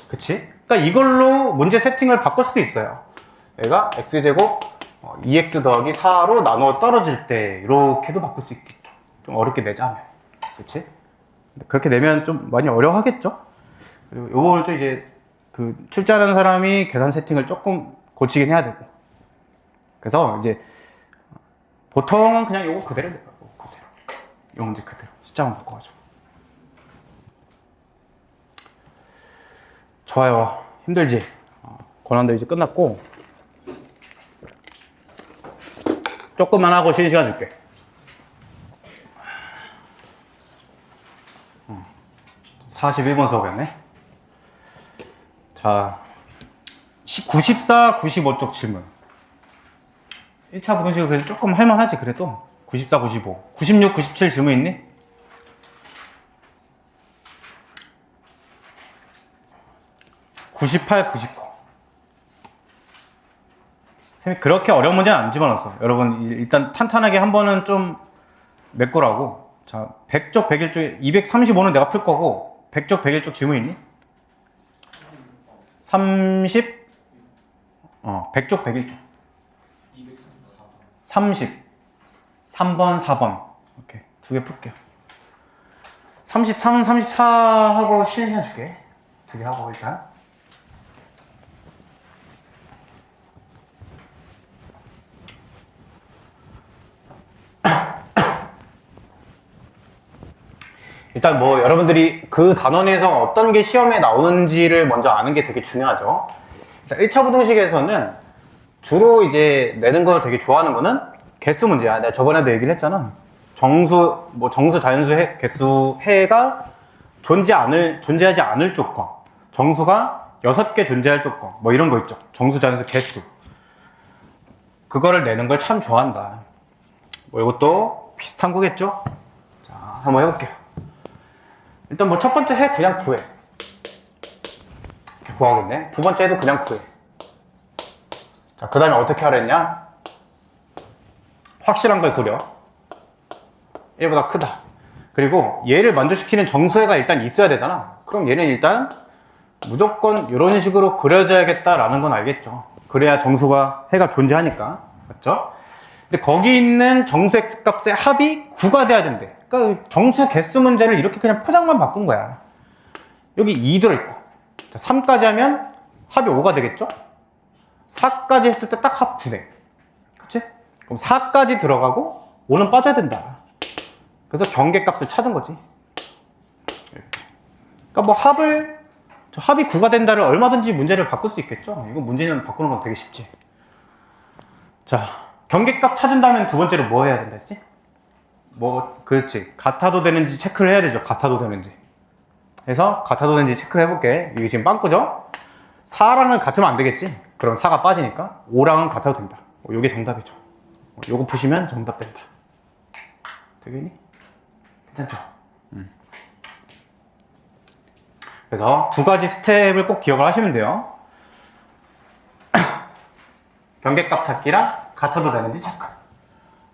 A: 그치? 그러니까 이걸로 문제 세팅을 바꿀 수도 있어요. 얘가 x제곱 2x 더하기 4로 나누어 떨어질 때 이렇게도 바꿀 수 있겠죠. 좀 어렵게 내자면. 그치? 그렇게 내면 좀 많이 어려워하겠죠? 그리고 요걸 또 이제 그 출제하는 사람이 계산 세팅을 조금 고치긴 해야 되고. 그래서 이제 보통은 그냥 요거 그대로 내요. 그대로. 요 문제 그대로. 숫자만 바꿔가지고. 좋아요. 힘들지? 고난도 이제 끝났고. 조금만 하고 쉬는 시간 줄게. 41번 수업이었네. 자, 94, 95쪽 질문. 1차 부등식은 그래도 조금 할만하지, 그래도. 94, 95. 96, 97 질문 있니? (98, 99) 선생님이 그렇게 어려운 문제는 안 집어넣었어. 여러분 일단 탄탄하게 한 번은 좀 메꾸라고. 자, 100쪽 101쪽에 235는 내가 풀 거고 100쪽 101쪽 질문 있니? 30? 100쪽 101쪽 30 3번 4번 오케이 두 개 풀게요. 33, 34 하고 쉬는 시간 줄게. 두 개 하고 일단 일단 뭐 여러분들이 그 단원에서 어떤 게 시험에 나오는지를 먼저 아는 게 되게 중요하죠. 일단 1차 부등식에서는 주로 이제 내는 거 되게 좋아하는 거는 개수 문제야. 내가 저번에도 얘기를 했잖아. 정수, 뭐 정수, 자연수, 해, 개수, 해가 존재하지 않을 조건. 정수가 6개 존재할 조건. 뭐 이런 거 있죠. 정수, 자연수, 개수. 그거를 내는 걸 참 좋아한다. 뭐 이것도 비슷한 거겠죠? 자, 한번 해볼게요. 일단 뭐 첫 번째 해 그냥 구해. 이렇게 구하겠네. 두 번째 해도 그냥 구해. 자, 그 다음에 어떻게 하랬냐? 확실한 걸 그려. 얘보다 크다. 그리고 얘를 만족시키는 정수해가 일단 있어야 되잖아. 그럼 얘는 일단 무조건 이런 식으로 그려져야겠다라는 건 알겠죠. 그래야 정수가 해가 존재하니까. 맞죠? 근데 거기 있는 정수 x 값의 합이 9가 돼야 된대. 그러니까 정수 개수 문제를 이렇게 그냥 포장만 바꾼 거야. 여기 2 들어있고 3까지 하면 합이 5가 되겠죠? 4까지 했을 때 딱 합 9네. 그치? 그럼 4까지 들어가고 5는 빠져야 된다. 그래서 경계값을 찾은 거지. 그러니까 뭐 합이 9가 된다를 얼마든지 문제를 바꿀 수 있겠죠? 이거 문제는 바꾸는 건 되게 쉽지. 자, 경계값 찾은다면 두 번째로 뭐 해야 된다 했지? 뭐, 그렇지. 같아도 되는지 체크를 해야 되죠. 같아도 되는지. 그래서 같아도 되는지 체크를 해볼게. 이게 지금 빵꾸죠? 4랑은 같으면 안 되겠지? 그럼 4가 빠지니까 5랑은 같아도 된다. 요게 정답이죠. 요거 푸시면 정답 된다. 되겠니? 괜찮죠? 그래서 두 가지 스텝을 꼭 기억을 하시면 돼요. 경계값 찾기랑 같아도 되는지 체크.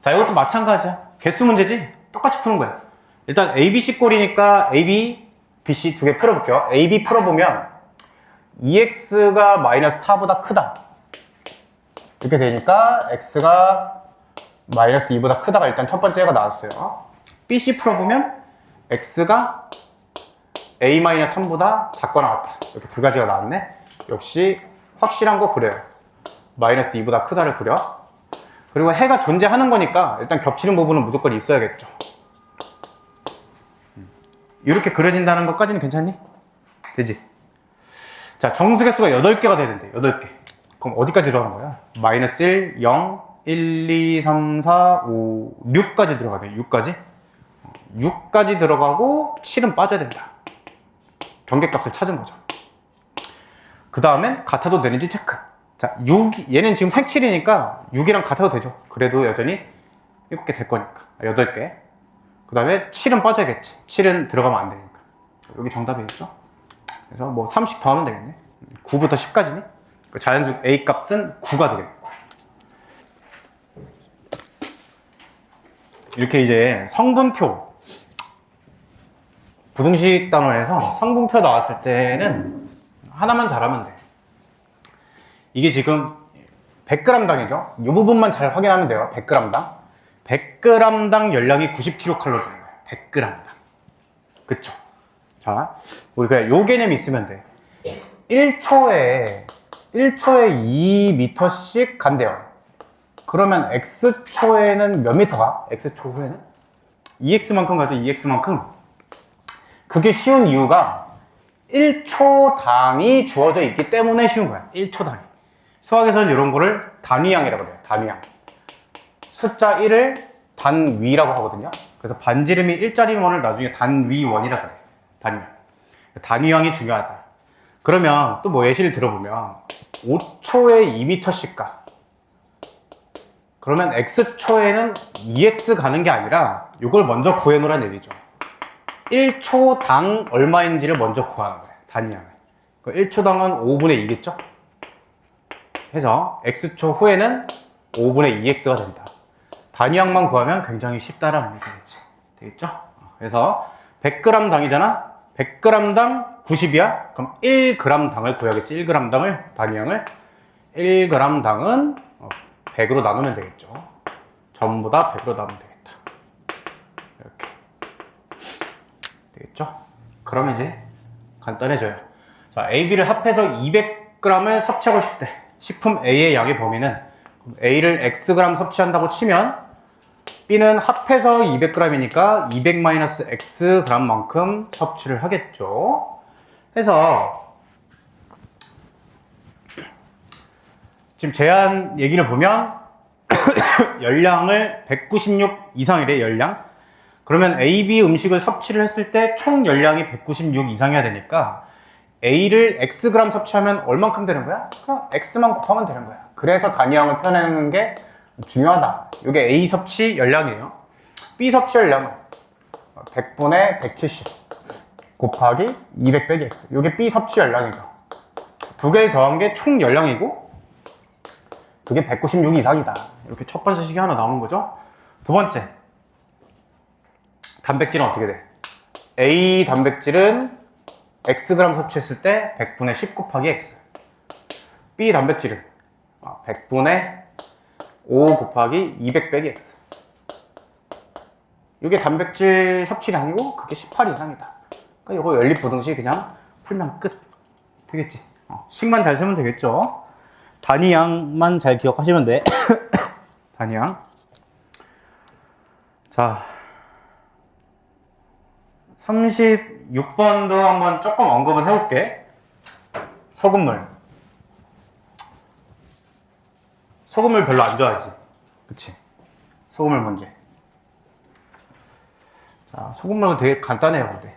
A: 자, 이것도 마찬가지야. 개수 문제지? 똑같이 푸는 거야. 일단 A, B, C 꼴이니까 A, B, B, C 두 개 풀어볼게요. A, B 풀어보면 2x가 마이너스 4보다 크다. 이렇게 되니까 x가 마이너스 2보다 크다가 일단 첫 번째가 나왔어요. B, C 풀어보면 x가 a-3보다 작거나 같다. 이렇게 두 가지가 나왔네. 역시 확실한 거 그래요. 마이너스 2보다 크다를 그려. 그리고 해가 존재하는 거니까 일단 겹치는 부분은 무조건 있어야겠죠. 이렇게 그려진다는 것까지는 괜찮니? 되지? 자, 정수개수가 8개가 돼야 된대. 8개. 그럼 어디까지 들어가는 거야? 마이너스 1, 0, 1, 2, 3, 4, 5, 6까지 들어가야 돼. 6까지. 6까지 들어가고 7은 빠져야 된다. 경계값을 찾은 거죠. 그 다음엔 같아도 되는지 체크. 자, 6, 얘는 지금 색칠이니까 6이랑 같아도 되죠. 그래도 여전히 7개 될 거니까. 8개. 그 다음에 7은 빠져야겠지. 7은 들어가면 안 되니까. 여기 정답이겠죠? 그래서 뭐 30 더하면 되겠네. 9부터 10까지니? 그 자연수 A 값은 9가 되겠고. 이렇게 이제 성분표, 부등식 단원에서 성분표 나왔을 때는 하나만 잘하면 돼. 이게 지금 100g당이죠. 이 부분만 잘 확인하면 돼요. 100g당. 100g당 열량이 90kcal인 거예요. 100g당. 그쵸? 자, 우리 그냥 요 개념이 있으면 돼. 1초에 2m씩 간대요. 그러면 x초에는 몇 미터 가? x초 후에는? 2x만큼 가죠. 2x만큼. 그게 쉬운 이유가 1초당이 주어져 있기 때문에 쉬운 거야. 1초당이. 수학에서는 이런 거를 단위양이라고 그래요. 단위양. 숫자 1을 단위라고 하거든요. 그래서 반지름이 1짜리원을 나중에 단위원이라고 그래요. 단위양. 단위양이 중요하다. 그러면 또 뭐 예시를 들어보면 5초에 2m씩 가. 그러면 x초에는 2x 가는 게 아니라 이걸 먼저 구해놓으란 얘기죠. 1초당 얼마인지를 먼저 구하는 거예요. 단위양을. 1초당은 5분의 2겠죠? 해서 x초 후에는 5분의 2x가 된다. 단위양만 구하면 굉장히 쉽다라는 얘기겠지. 되겠죠? 그래서 100g 당이잖아? 100g당 90이야? 그럼 1g 당을 구해야겠지. 1g 당을, 단위양을. 1g 당은 100으로 나누면 되겠죠. 전부 다 100으로 나누면 되겠다. 이렇게. 되겠죠? 그럼 이제 간단해져요. 자, A, B를 합해서 200g을 섭취하고 싶대. 식품 A의 양의 범위는 A를 Xg 섭취한다고 치면 B는 합해서 200g이니까 200-Xg만큼 섭취를 하겠죠. 해서 지금 제한 얘기를 보면 열량을 196 이상이래. 열량. 그러면 A, B 음식을 섭취를 했을 때 총 열량이 196 이상이어야 되니까 A를 Xg 섭취하면 얼만큼 되는 거야? 그냥 X만 곱하면 되는 거야. 그래서 단위양을 표현하는 게 중요하다. 이게 A 섭취 열량이에요. B 섭취 열량은 100분의 170 곱하기 200 빼기 X. 이게 B 섭취 열량이죠. 두 개를 더한 게 총 열량이고 그게 196 이상이다. 이렇게 첫 번째 식이 하나 나오는 거죠. 두 번째, 단백질은 어떻게 돼? A 단백질은 Xg 섭취했을 때 100분의 10 곱하기 X. B 단백질은 100분의 5 곱하기 200 빼기 X. 이게 단백질 섭취량이고 그게 18 이상이다. 그러니까 이거 연립부등식 그냥 풀면 끝. 되겠지? 식만 잘 세면 되겠죠? 단위양만 잘 기억하시면 돼. 단위양. 자, 36번도 한번 조금 언급을 해볼게. 소금물. 소금물 별로 안 좋아하지? 그치? 소금물 문제. 자, 소금물은 되게 간단해요, 근데.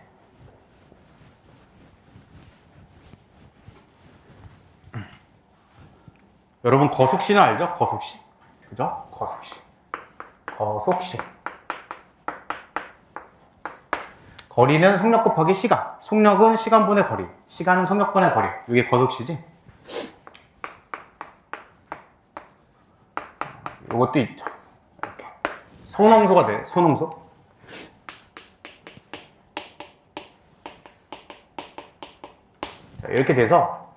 A: 여러분 거속시는 알죠? 거속시. 그죠? 거속시. 거속시. 거리는 속력 곱하기 시간. 속력은 시간분의 거리. 시간은 속력분의 거리. 이게 거속시지? 이것도 있죠. 이렇게. 소농소가 돼. 소농소. 자, 이렇게 돼서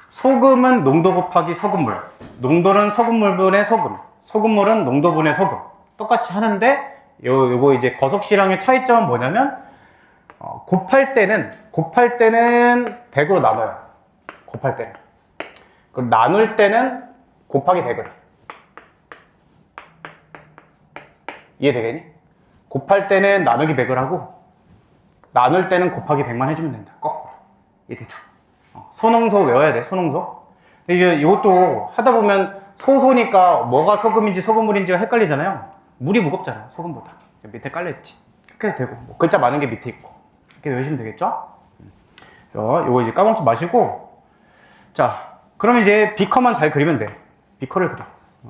A: 소금은 농도 곱하기 소금물. 농도는 소금물분의 소금. 소금물은 농도분의 소금. 똑같이 하는데 요거 이제 거속시랑의 차이점은 뭐냐면 곱할 때는 100으로 나눠요. 곱할 때는. 그럼 나눌 때는 곱하기 100을. 이해되겠니? 곱할 때는 나누기 100을 하고 나눌 때는 곱하기 100만 해주면 된다. 거꾸로. 이해되죠? 소농소 외워야 돼. 소농소. 근데 이제 이것도 하다 보면 소소니까 뭐가 소금인지 소금물인지가 헷갈리잖아요. 물이 무겁잖아요. 소금보다. 밑에 깔려있지. 이렇게 되고 뭐 글자 많은 게 밑에 있고 이렇게 외우시면 되겠죠? 그래서 이거 이제 까먹지 마시고, 자, 그럼 이제 비커만 잘 그리면 돼. 비커를 그려.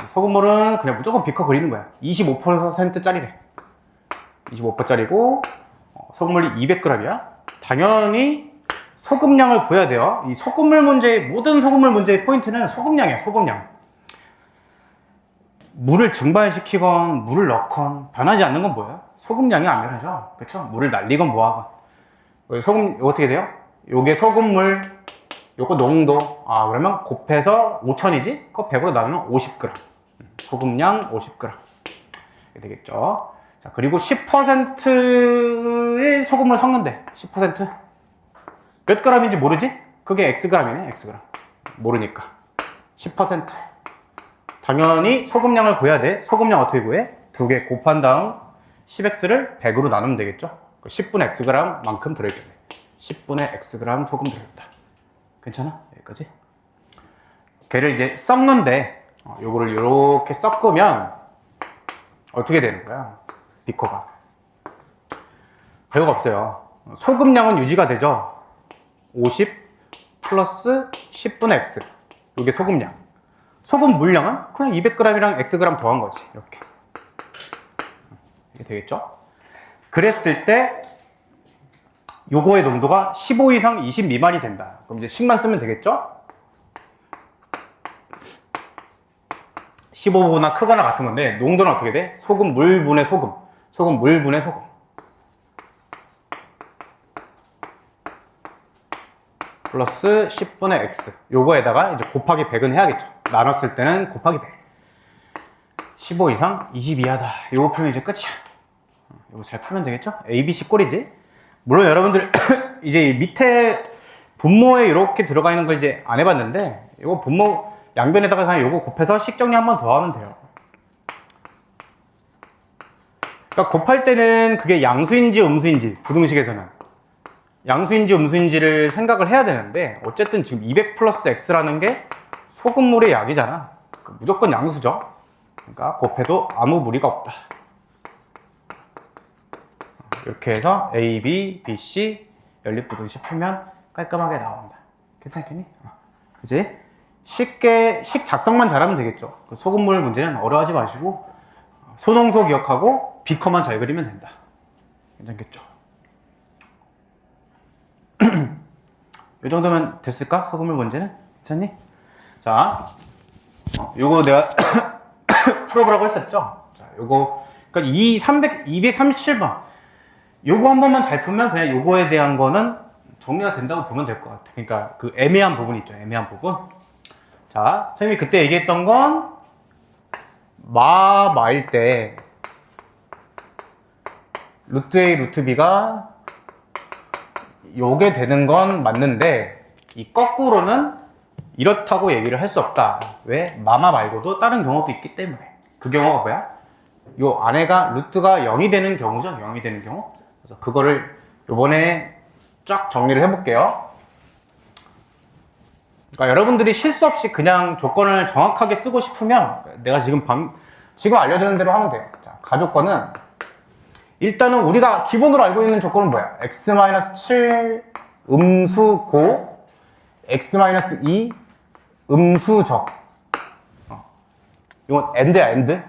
A: 소금물은 그냥 무조건 비커 그리는 거야. 25%짜리래. 25%짜리고 소금물이 200g이야. 당연히 소금량을 구해야 돼요. 이 소금물 문제의 모든 소금물 문제의 포인트는 소금량이야. 소금량.
B: 물을 증발시키건 물을 넣건 변하지 않는 건 뭐예요? 소금량이 안 변하죠. 그쵸? 물을 날리건 뭐하건. 소금 이거 어떻게 돼요? 요게 소금물 요거 농도 그러면 곱해서 5000이지? 그거 100으로 나누면 50g. 소금량 50g 이렇게 되겠죠. 자, 그리고 10%의 소금을 섞는데 10% 몇 g인지 모르지? 그게 xg이네. xg 모르니까 10%. 당연히 소금량을 구해야 돼. 소금량 어떻게 구해? 두 개 곱한 다음 10x를 100으로 나누면 되겠죠. 10분의 xg 만큼 들어있겠네. 10분의 xg 소금 들어있다. 괜찮아? 여기까지. 걔를 이제 섞는데 요거를 이렇게 섞으면 어떻게 되는 거야? 비커가 별거 없어요. 소금량은 유지가 되죠. 50 플러스 10분의 x. 이게 소금량. 소금 물량은 그냥 200g이랑 xg 더한 거지. 이렇게 되겠죠. 그랬을 때 요거의 농도가 15 이상 20 미만이 된다. 그럼 이제 식만 쓰면 되겠죠. 15보다 크거나 같은 건데 농도는 어떻게 돼? 소금 물분의 소금. 소금 물분의 소금. 플러스 10분의 x. 요거에다가 이제 곱하기 100은 해야겠죠. 나눴을 때는 곱하기 100. 15 이상 20 이하다. 요거 풀면 이제 끝이야. 요거 잘 풀면 되겠죠? ABC 꼴이지. 물론 여러분들 이제 밑에 분모에 이렇게 들어가 있는 거 이제 안 해봤는데 요거 분모 양변에다가 그냥 요거 곱해서 식정리 한 번 더 하면 돼요. 그러니까 곱할 때는 그게 양수인지 음수인지 부등식에서는 양수인지 음수인지를 생각을 해야 되는데 어쨌든 지금 200 플러스 x라는 게 소금물의 약이잖아. 무조건 양수죠. 그러니까 곱해도 아무 무리가 없다. 이렇게 해서 A, B, B, C 연립부등식 풀면 깔끔하게 나온다. 괜찮겠니? 그치? 쉽게 식 작성만 잘하면 되겠죠. 그 소금물 문제는 어려워하지 마시고 소농소 기억하고 비커만 잘 그리면 된다. 괜찮겠죠? 이 정도면 됐을까? 소금물 문제는? 괜찮니? 자, 요거 내가 풀어보라고 했었죠? 자, 요거, 그러니까 237번. 요거 한 번만 잘 풀면 그냥 요거에 대한 거는 정리가 된다고 보면 될 것 같아. 그러니까 그 애매한 부분 있죠. 애매한 부분. 자, 선생님이 그때 얘기했던 건 마일 때 루트 A, 루트 B가 요게 되는 건 맞는데 이 거꾸로는 이렇다고 얘기를 할 수 없다. 왜? 마마 말고도 다른 경우도 있기 때문에. 그 경우가 뭐야? 요 안에가 루트가 0이 되는 경우죠. 0이 되는 경우. 그래서 그거를 요번에 쫙 정리를 해볼게요. 그러니까 여러분들이 실수 없이 그냥 조건을 정확하게 쓰고 싶으면 내가 지금 알려주는 대로 하면 돼요. 자, 가조건은 일단은 우리가 기본으로 알고 있는 조건은 뭐야? x-7 음수고 x-2 음수적. 이건 AND야, AND.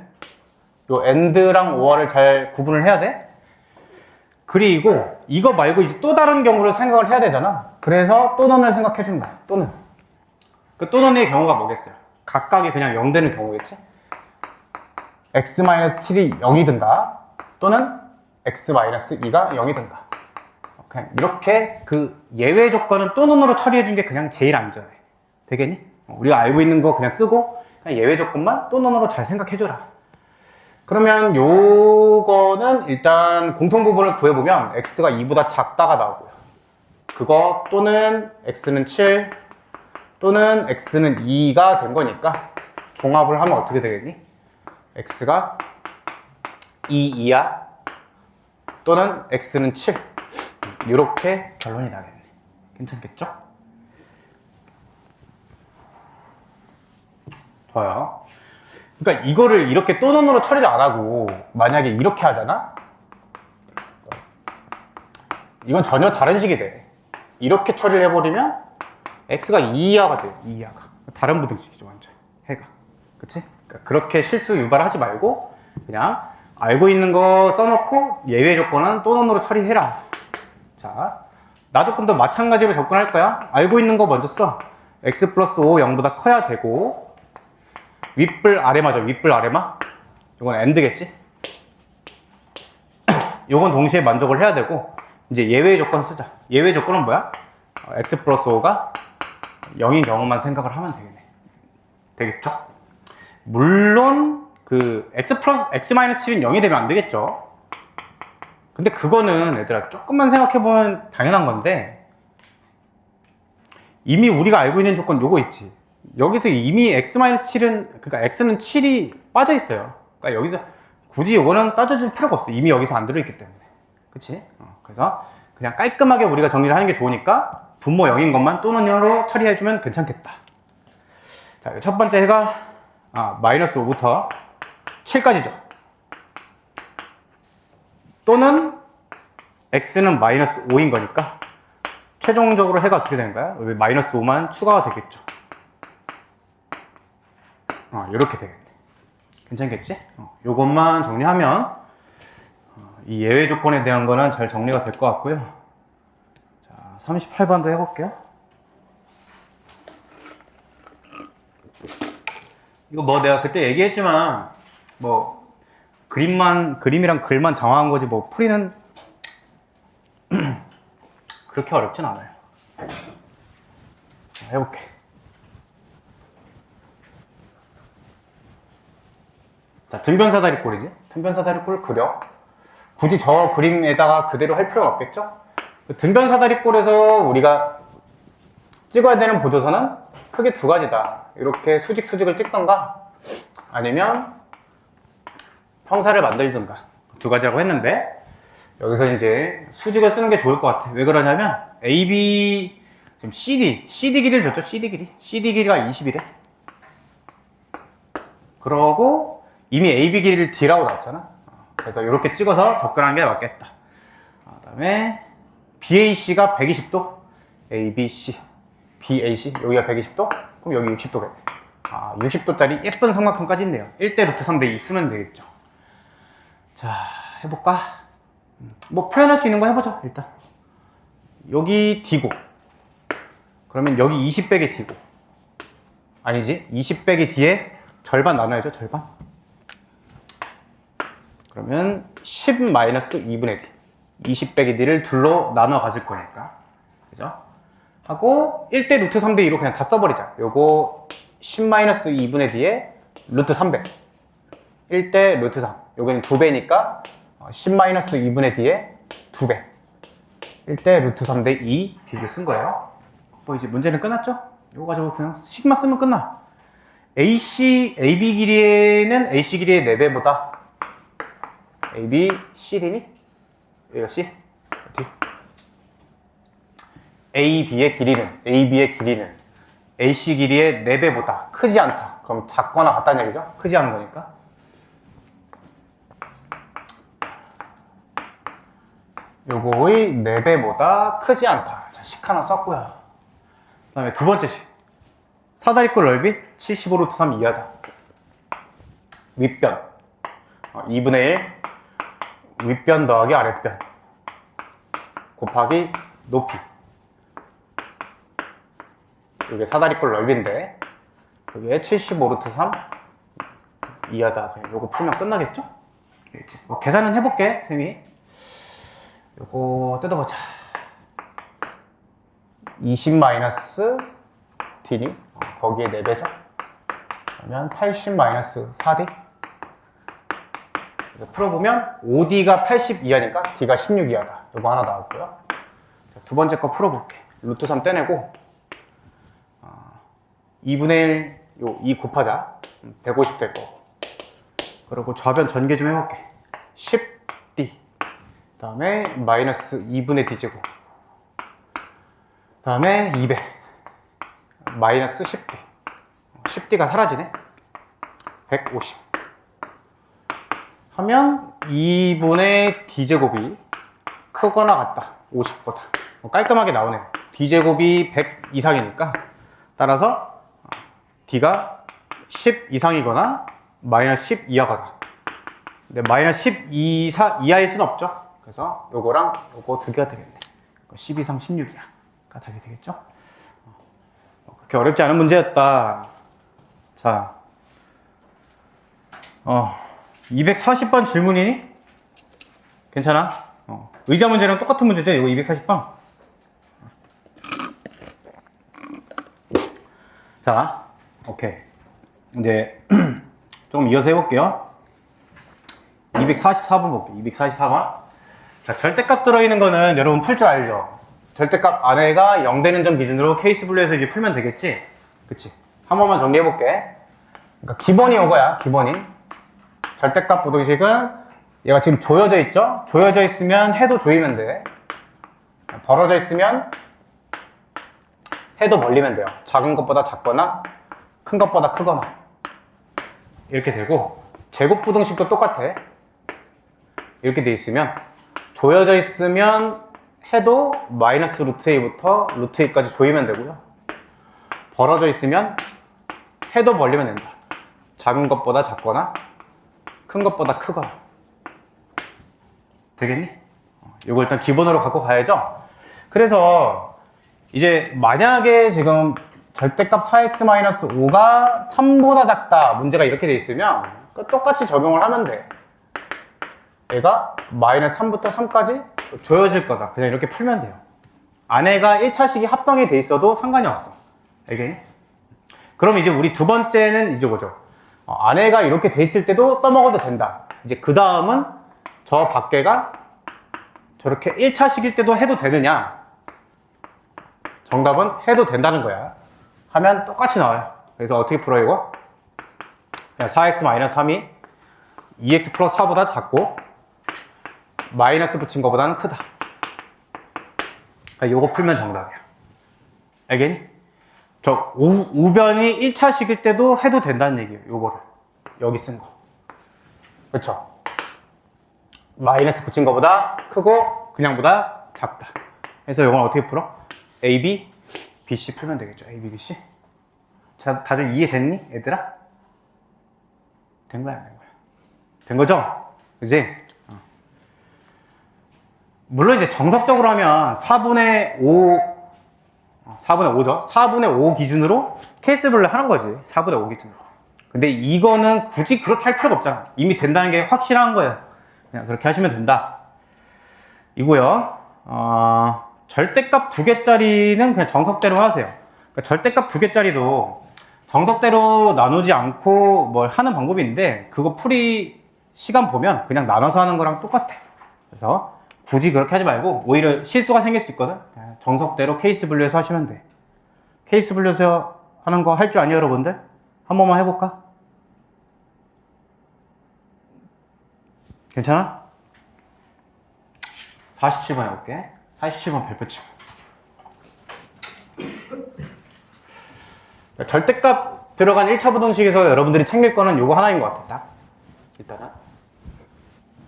B: 요 AND랑 OR을 잘 구분을 해야 돼. 그리고 이거 말고 이제 또 다른 경우를 생각을 해야 되잖아. 그래서 또는을 생각해 준 거야. 또는. 그 또는의 경우가 뭐겠어요? 각각이 그냥 0 되는 경우겠지? x-7이 0이든가 또는 x-2가 0이든가. 그냥 이렇게 그 예외 조건은 또는으로 처리해 준 게 그냥 제일 안전해. 되겠니? 우리가 알고 있는 거 그냥 쓰고 그냥 예외 조건만 또는으로 잘 생각해 줘라. 그러면 요거는 일단 공통 부분을 구해보면 x가 2보다 작다가 나오고요. 그거 또는 x는 7 또는 x는 2가 된 거니까 종합을 하면 어떻게 되겠니? x가 2 이하 또는 x는 7 이렇게 결론이 나겠네. 괜찮겠죠? 좋아요. 그러니까 이거를 이렇게 또는으로 처리를 안 하고 만약에 이렇게 하잖아? 이건 전혀 다른 식이 돼. 이렇게 처리를 해버리면 x가 2 이하가 돼. 2 이하가. 다른 부등식이죠, 완전. 해가. 그치? 그러니까 그렇게 실수 유발하지 말고 그냥 알고 있는 거 써놓고 예외 조건은 또는으로 처리해라. 자, 나조건도 마찬가지로 접근할 거야. 알고 있는 거 먼저 써. x 플러스 5 0보다 커야 되고 윗불 아래마죠. 윗불 아래마. 이건 AND겠지? 이건 동시에 만족을 해야 되고, 이제 예외 조건 쓰자. 예외 조건은 뭐야? x 플러스 5가 0인 경우만 생각을 하면 되겠네. 되겠죠? 물론 그 x 플러스 x 마이너스 7은 0이 되면 안 되겠죠. 근데 그거는 얘들아 조금만 생각해보면 당연한 건데, 이미 우리가 알고 있는 조건 요거 있지. 여기서 이미 x 마이너스 7은, 그러니까 x는 7이 빠져 있어요. 그러니까 여기서 굳이 요거는 따져줄 필요가 없어. 이미 여기서 안 들어있기 때문에. 그치? 그래서 그냥 깔끔하게 우리가 정리를 하는 게 좋으니까 분모 0인 것만 또는 0으로 처리해주면 괜찮겠다. 자, 첫 번째 해가 마이너스 5부터 7까지죠. 또는 x는 마이너스 5인 거니까 최종적으로 해가 어떻게 되는가요? 여기 마이너스 5만 추가가 되겠죠. 이렇게 되겠네. 괜찮겠지? 요것만 정리하면 이 예외 조건에 대한 거는 잘 정리가 될 것 같고요. 자, 38번도 해볼게요. 이거 뭐 내가 그때 얘기했지만 뭐 그림이랑 글만 정확한 거지 뭐 풀이는 그렇게 어렵진 않아요. 자, 해볼게. 자, 등변사다리꼴이지? 등변사다리꼴을 그려. 굳이 저 그림에다가 그대로 할 필요는 없겠죠? 등변사다리꼴에서 우리가 찍어야 되는 보조선은 크게 두 가지다. 이렇게 수직을 찍던가 아니면 평사를 만들든가 두 가지라고 했는데, 여기서 이제 수직을 쓰는 게 좋을 것 같아. 왜 그러냐면 AB 지금 CD 길이를 줬죠. CD 길이가 20이래. 그러고 이미 AB 길이를 D라고 나왔잖아. 그래서 이렇게 찍어서 접근하는 게 맞겠다. 그 다음에 BAC가 120도, ABC, BAC 여기가 120도, 그럼 여기 60도겠네. 60도짜리 예쁜 삼각형까지 있네요. 1대 루트 3대 2 쓰면 되겠죠. 자, 해볼까? 뭐 표현할 수 있는 거 해보죠. 일단 여기 D고, 그러면 여기 20 빼기 D고, 아니지, 20 빼기 D에 절반 나눠야죠. 절반. 그러면 10 마이너스 2분의 D, 20 빼기 D를 둘로 나눠 가질 거니까, 그죠? 하고 1대 루트 3대 2로 그냥 다 써버리자. 요거 10 마이너스 2분의 D에 루트 3배, 1대 루트 3, 여기는 2배니까 10 마이너스 2분의 D에 2배, 1대 루트 3대 2 비교 쓴 거예요. 뭐 이제 문제는 끝났죠? 이거 가지고 그냥 식만 쓰면 끝나. AB 길이에는 AC 길이의 4배보다 AB, C이니? 여기가 C? 어디? AB의 길이는 AC 길이의 4배보다 크지 않다. 그럼 작거나 같다는 얘기죠? 크지 않은 거니까. 요거의 4배보다 크지 않다. 자, 식 하나 썼고요. 그 다음에 두 번째 식. 사다리꼴 넓이 75 루트 3 이하다. 윗변 2분의 1 윗변 더하기 아랫변 곱하기 높이. 이게 사다리꼴 넓이인데 여기에 75 루트 3 이하다. 요거 풀면 끝나겠죠? 뭐 계산은 해볼게, 쌤이. 요거 뜯어보자. 20 마이너스 D니? 거기에 4배죠? 그러면 80 마이너스 4D. 그래서 풀어보면 5D가 80 이하니까 D가 16 이하다. 요거 하나 나왔고요. 두 번째 거 풀어볼게. 루트 3 떼내고 2분의 1, 요 2 곱하자. 150 될 거고. 그리고 좌변 전개 좀 해볼게. 10D. 그 다음에 마이너스 2분의 D제곱. 그 다음에 2배. 마이너스 10D. 10D가 사라지네. 150. 하면 2분의 D제곱이 크거나 같다. 50보다. 깔끔하게 나오네요. D제곱이 100 이상이니까 따라서 D가 10 이상이거나 마이너스 10 이하거나. 근데 마이너스 10 이하일 순 없죠. 그래서 요거랑 요거 두 개가 되겠네. 10 이상 16 이하가 답이 되겠죠. 그렇게 어렵지 않은 문제였다. 자, 240번 질문이니? 괜찮아? 의자 문제랑 똑같은 문제죠? 이거 240번. 자, 오케이. 이제 조금 이어서 해볼게요. 244번 볼게요. 244번. 자, 절대값 들어있는 거는 여러분 풀 줄 알죠? 절대값 안에가 0 되는 점 기준으로 케이스 분류해서 이제 풀면 되겠지? 그치? 한 번만 정리해볼게. 그러니까 기본이 이거야, 기본이. 절대값 부등식은 얘가 지금 조여져 있죠? 조여져 있으면 해도 조이면 돼. 벌어져 있으면 해도 벌리면 돼요. 작은 것보다 작거나 큰 것보다 크거나 이렇게 되고, 제곱 부등식도 똑같아. 이렇게 돼 있으면 조여져 있으면 해도 마이너스 루트 a부터 루트 a까지 조이면 되고요. 벌어져 있으면 해도 벌리면 된다. 작은 것보다 작거나 큰 것보다 크거나. 되겠니? 이거 일단 기본으로 갖고 가야죠. 그래서 이제 만약에 지금 절대값 4x-5가 3보다 작다 문제가 이렇게 돼 있으면 똑같이 적용을 하면 돼. 얘가 마이너스 3부터 3까지 조여질 거다. 그냥 이렇게 풀면 돼요. 안에가 1차식이 합성이 돼 있어도 상관이 없어. 알겠니? 그럼 이제 우리 두 번째는 이제 뭐죠? 안에가 이렇게 돼 있을 때도 써먹어도 된다. 이제 그 다음은 저 밖에가 저렇게 1차식일 때도 해도 되느냐? 정답은 해도 된다는 거야. 하면 똑같이 나와요. 그래서 어떻게 풀어 이거? 4x-3이 2x 플러스 4보다 작고 마이너스 붙인 것보다는 크다. 요거 풀면 정답이야. 알겠니? 저 우변이 1차식일 때도 해도 된다는 얘기예요. 요거를 여기 쓴 거. 그쵸? 마이너스 붙인 것보다 크고 그냥보다 작다. 그래서 요건 어떻게 풀어? A, B, B, C 풀면 되겠죠. A, B, B, C. 자, 다들 이해됐니? 얘들아? 된 거야, 안 된 거야? 된 거죠? 그지? 물론 이제 정석적으로 하면 4분의 5죠? 4분의 5 기준으로 케이스 분류 하는 거지. 4분의 5 기준으로. 근데 이거는 굳이 그렇게 할 필요가 없잖아. 이미 된다는 게 확실한 거예요. 그냥 그렇게 하시면 된다. 이고요. 절대값 2개짜리는 그냥 정석대로 하세요. 그러니까 절대값 2개짜리도 정석대로 나누지 않고 뭘 하는 방법이 있는데, 그거 풀이 시간 보면 그냥 나눠서 하는 거랑 똑같아. 그래서 굳이 그렇게 하지 말고 오히려 실수가 생길 수 있거든. 정석대로 케이스 분류해서 하시면 돼. 케이스 분류해서 하는 거 할 줄 아니에요, 여러분들? 한 번만 해볼까? 괜찮아? 47번 해볼게. 47번 별표 치고. 절대값 들어간 1차 부등식에서 여러분들이 챙길 거는 요거 하나인 것 같아. 일단은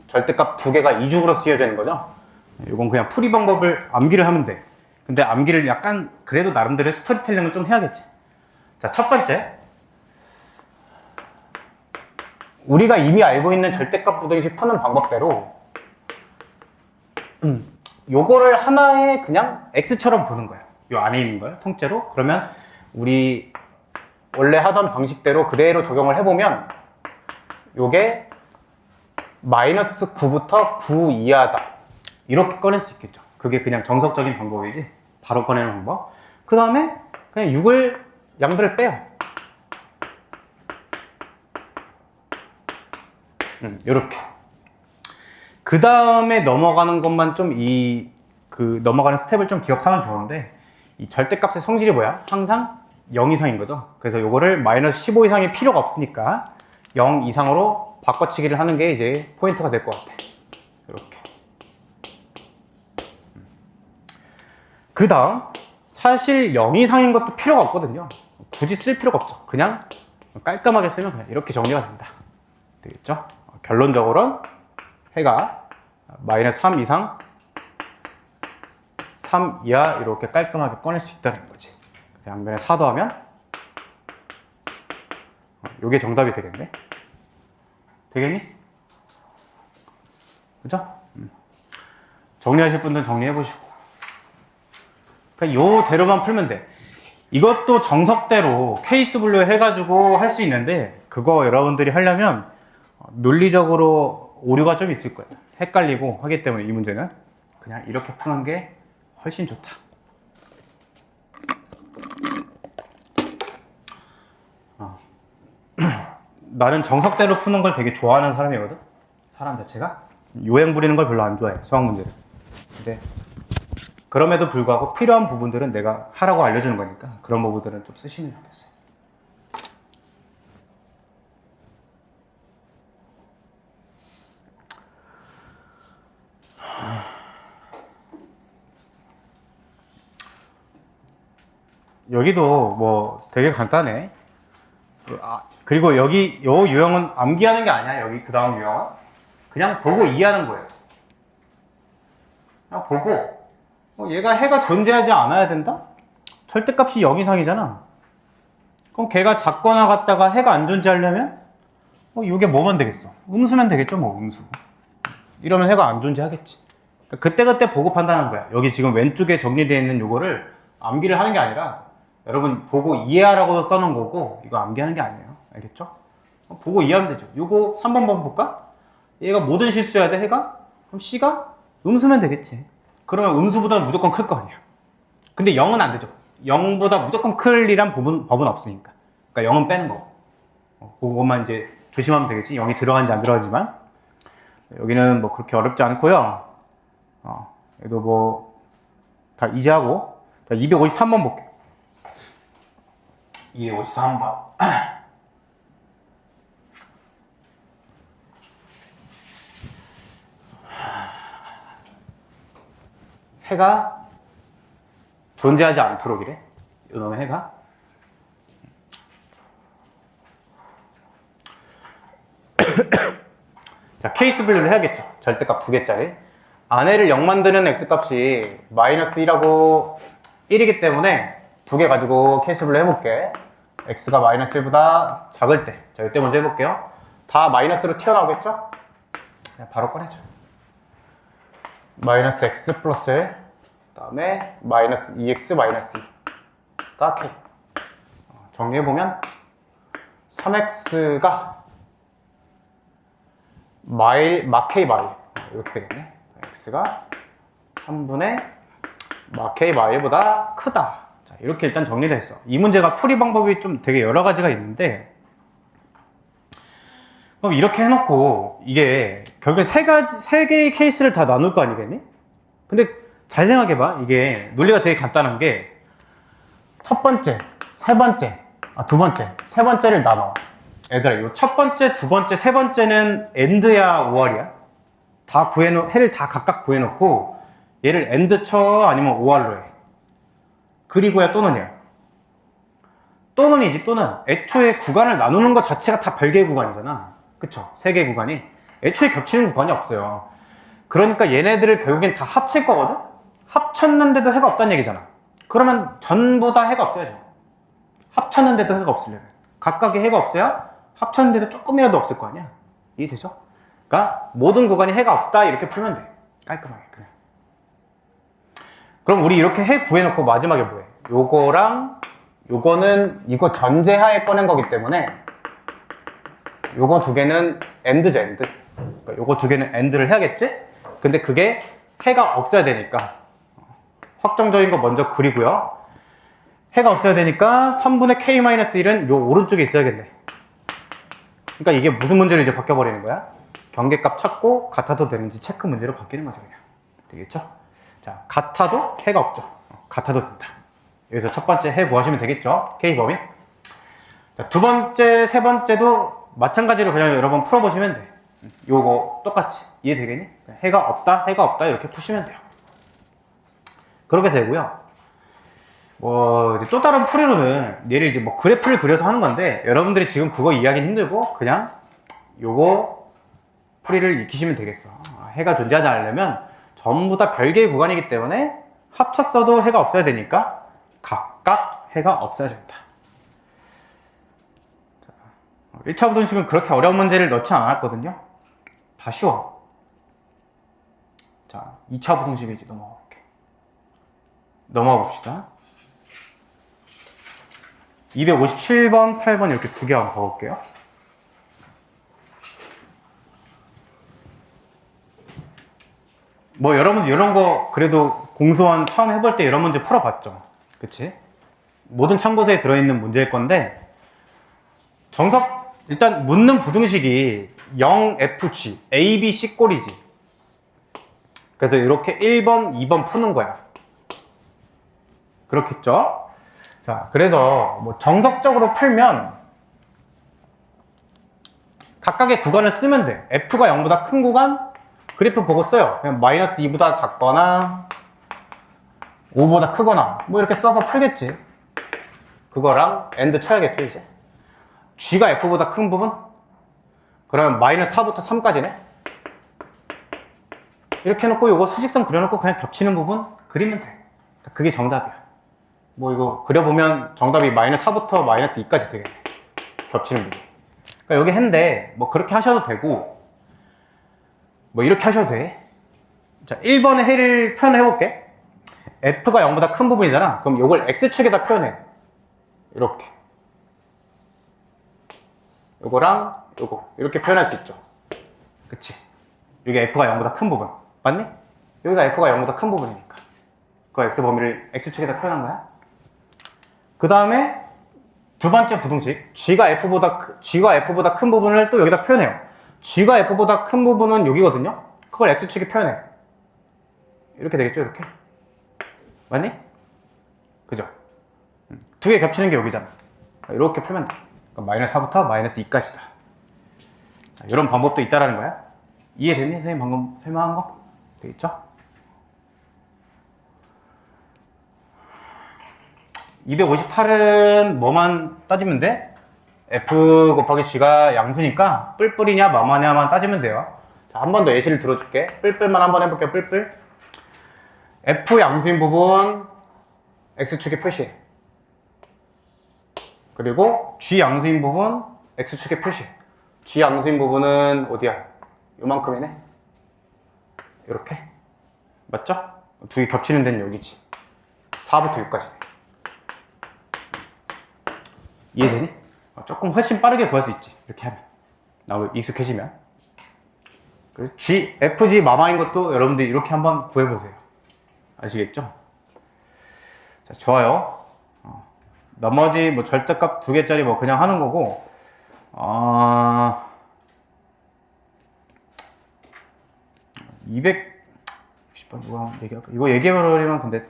B: 절대값 2개가 이중으로 쓰여져 있는 거죠. 요건 그냥 풀이 방법을 암기를 하면 돼. 근데 암기를 약간 그래도 나름대로 스토리텔링을 좀 해야겠지. 자, 첫 번째, 우리가 이미 알고 있는 절대값 부등식 푸는 방법대로 요거를 하나의 그냥 x처럼 보는 거야. 요 안에 있는 걸 통째로. 그러면 우리 원래 하던 방식대로 그대로 적용을 해보면 요게 마이너스 9부터 9 이하다. 이렇게 꺼낼 수 있겠죠. 그게 그냥 정석적인 방법이지. 바로 꺼내는 방법. 그 다음에 그냥 6을 양들을 빼요. 요렇게. 그 다음에 넘어가는 것만 좀 넘어가는 스텝을 좀 기억하면 좋은데, 이 절대값의 성질이 뭐야? 항상 0 이상인 거죠. 그래서 요거를 마이너스 15 이상이 필요가 없으니까 0 이상으로 바꿔치기를 하는 게 이제 포인트가 될 것 같아. 이렇게. 그 다음, 사실 0 이상인 것도 필요가 없거든요. 굳이 쓸 필요가 없죠. 그냥 깔끔하게 쓰면 그냥 이렇게 정리가 된다. 되겠죠? 결론적으로는 해가 마이너스 3 이상, 3 이하 이렇게 깔끔하게 꺼낼 수 있다는 거지. 그래서 양변에 4 더하면 이게 정답이 되겠네. 되겠니? 그죠? 정리하실 분들은 정리해보시고. 그러니까 요 대로만 풀면 돼. 이것도 정석대로 케이스 분류 해가지고 할 수 있는데, 그거 여러분들이 하려면 논리적으로 오류가 좀 있을 거예요. 헷갈리고 하기 때문에 이 문제는 그냥 이렇게 푸는 게 훨씬 좋다. 나는 정석대로 푸는 걸 되게 좋아하는 사람이거든. 사람 자체가 요행 부리는 걸 별로 안 좋아해, 수학 문제를. 근데 그럼에도 불구하고 필요한 부분들은 내가 하라고 알려주는 거니까 그런 부분들은 좀 쓰시면 좋겠어요. 여기도 뭐 되게 간단해. 그리고 여기 요 유형은 암기하는 게 아니야. 여기 그 다음 유형은 그냥 보고 이해하는 거예요. 그냥 보고 얘가 해가 존재하지 않아야 된다? 절대값이 0 이상이잖아. 그럼 걔가 작거나 같다가 해가 안 존재하려면 이게 뭐면 되겠어? 음수면 되겠죠. 뭐 음수. 이러면 해가 안 존재하겠지. 그러니까 그때그때 보고 판단하는 거야. 여기 지금 왼쪽에 정리되어 있는 요거를 암기를 하는 게 아니라 여러분 보고 이해하라고 써놓은 거고 이거 암기하는 게 아니에요. 알겠죠? 보고 이해하면 되죠. 요거 3번 한번 볼까? 얘가 뭐든 실수해야 돼, 해가? 그럼 C가 음수면 되겠지. 그러면 음수보다는 무조건 클 거 아니야. 근데 0은 안 되죠. 0보다 무조건 클이란 법은 없으니까. 그러니까 0은 빼는 거고. 그것만 이제 조심하면 되겠지. 0이 들어간지 안 들어가지만. 여기는 뭐 그렇게 어렵지 않고요. 얘도 뭐 다 이제하고. 자, 253번 볼게요. 253번. 해가 존재하지 않도록 이래. 이놈의 해가. 자, 케이스 분류를 해야겠죠. 절대값 2개짜리. 안에를 0 만드는 x값이 마이너스 1하고 1이기 때문에 2개 가지고 케이스 분류 해볼게. x가 마이너스 1보다 작을 때. 자, 이때 먼저 해볼게요. 다 마이너스로 튀어나오겠죠? 그냥 바로 꺼내죠. 마이너스 x 플러스 1, 그 다음에 마이너스 2x 마이너스 2가 k. 정리해보면 3x가 마k 마일 이렇게 되겠네. x가 3분의 마k 마일보다 크다. 자, 이렇게 일단 정리를 했어. 이 문제가 풀이 방법이 좀 되게 여러 가지가 있는데, 그럼 이렇게 해놓고 이게 결국에 세 개의 케이스를 다 나눌 거 아니겠니? 근데 잘 생각해봐. 이게 논리가 되게 간단한 게 첫 번째, 세 번째, 두 번째, 세 번째를 나눠. 얘들아, 이 첫 번째, 두 번째, 세 번째는 AND야 5R이야? 해를 다 각각 구해놓고 얘를 AND 쳐 아니면 5R로 해. 그리고야 또는이야. 또는이지. 또는 애초에 구간을 나누는 것 자체가 다 별개의 구간이잖아. 그쵸? 세 개의 구간이 애초에 겹치는 구간이 없어요. 그러니까 얘네들을 결국엔 다 합칠 거거든? 합쳤는데도 해가 없다는 얘기잖아. 그러면 전부 다 해가 없어야죠. 합쳤는데도 해가 없으려면 각각의 해가 없어야 합쳤는데도 조금이라도 없을 거 아니야. 이해되죠? 그러니까 모든 구간이 해가 없다 이렇게 풀면 돼. 깔끔하게 그냥. 그럼 우리 이렇게 해 구해놓고 마지막에 뭐해? 요거랑 요거는 이거 전제하에 꺼낸 거기 때문에 요거 두 개는 AND죠, AND. 그러니까 요거 두 개는 AND를 해야겠지? 근데 그게 해가 없어야 되니까 확정적인 거 먼저 그리고요. 해가 없어야 되니까 3분의 k-1은 요 오른쪽에 있어야겠네. 그러니까 이게 무슨 문제로 이제 바뀌어버리는 거야? 경계값 찾고 같아도 되는지 체크 문제로 바뀌는 거죠, 그냥. 되겠죠? 자, 같아도 해가 없죠. 같아도 된다. 여기서 첫 번째 해 구하시면 되겠죠? K법인. 자, 두 번째, 세 번째도 마찬가지로 그냥 여러 번 풀어보시면 돼. 요거 똑같이. 이해되겠니? 해가 없다, 해가 없다 이렇게 푸시면 돼요. 그렇게 되고요. 또 다른 풀이로는 얘를 이제 뭐 그래프를 그려서 하는 건데 여러분들이 지금 그거 이해하기는 힘들고 그냥 요거 풀이를 익히시면 되겠어. 해가 존재하지 않으려면 전부 다 별개의 구간이기 때문에 합쳤어도 해가 없어야 되니까 각각 해가 없어야 된다. 1차 부등식은 그렇게 어려운 문제를 넣지 않았거든요. 다 쉬워. 자, 2차 부등식을 이제 넘어가 봅시다. 257번, 8번 이렇게 두 개 한번 봐볼게요. 뭐 여러분 이런 거 그래도 공수원 처음 해볼 때 이런 문제 풀어봤죠. 그치? 모든 참고서에 들어있는 문제일 건데 정석 일단 묻는 부등식이 0FG A, B, C 꼴이지. 그래서 이렇게 1번, 2번 푸는 거야. 그렇겠죠? 자, 그래서 뭐 정석적으로 풀면 각각의 구간을 쓰면 돼. F가 0보다 큰 구간 그래프 보고 써요. 그냥 마이너스 2보다 작거나 5보다 크거나 뭐 이렇게 써서 풀겠지. 그거랑 AND 쳐야겠죠 이제. G가 F보다 큰 부분? 그러면 마이너스 4부터 3까지네. 이렇게 해놓고 이거 수직선 그려놓고 그냥 겹치는 부분 그리면 돼. 그게 정답이야. 뭐 이거 그려보면 정답이 마이너스 4부터 마이너스 2까지 되겠네. 겹치는 부분. 그러니까 여기 했는데 뭐 그렇게 하셔도 되고 뭐 이렇게 하셔도 돼. 자, 1번의 해를 표현해 볼게. F가 0보다 큰 부분이잖아. 그럼 이걸 X축에다 표현해. 이렇게. 요거랑 요거 이렇게 표현할 수 있죠. 그치? 이게 F가 0보다 큰 부분. 맞니? 여기가 F가 0보다 큰 부분이니까. 그 X 범위를 X축에다 표현한 거야. 그 다음에 두 번째 부등식. G가 F보다 큰 부분을 또 여기다 표현해요. G가 F보다 큰 부분은 여기거든요. 그걸 X축에 표현해. 이렇게 되겠죠, 이렇게. 맞니? 그죠? 두 개 겹치는 게 여기잖아. 이렇게 풀면 돼. 그러니까 마이너스 4부터 마이너스 2까지다. 자, 이런 방법도 있다라는 거야. 이해됐니? 선생님 방금 설명한 거? 되겠죠? 258은 뭐만 따지면 돼? F 곱하기 G가 양수니까 뿔뿔이냐 마마냐만 따지면 돼요. 자, 한 번 더 예시를 들어줄게. 뿔뿔만 한번 해볼게요. 뿔뿔. F 양수인 부분 X축에 표시해. 그리고 G 양수인 부분 X축에 표시해. G 양수인 부분은 어디야? 요만큼이네. 이렇게. 맞죠? 두 개 겹치는 데는 여기지. 4부터 6까지. 이해되니? 조금 훨씬 빠르게 구할 수 있지. 이렇게 하면. 나도 익숙해지면. G, FG 마마인 것도 여러분들이 이렇게 한번 구해보세요. 아시겠죠? 자, 좋아요. 나머지 뭐 절대값 두 개짜리 뭐 그냥 하는 거고, 260번 누가 얘기할까? 이거 얘기해버리면 근데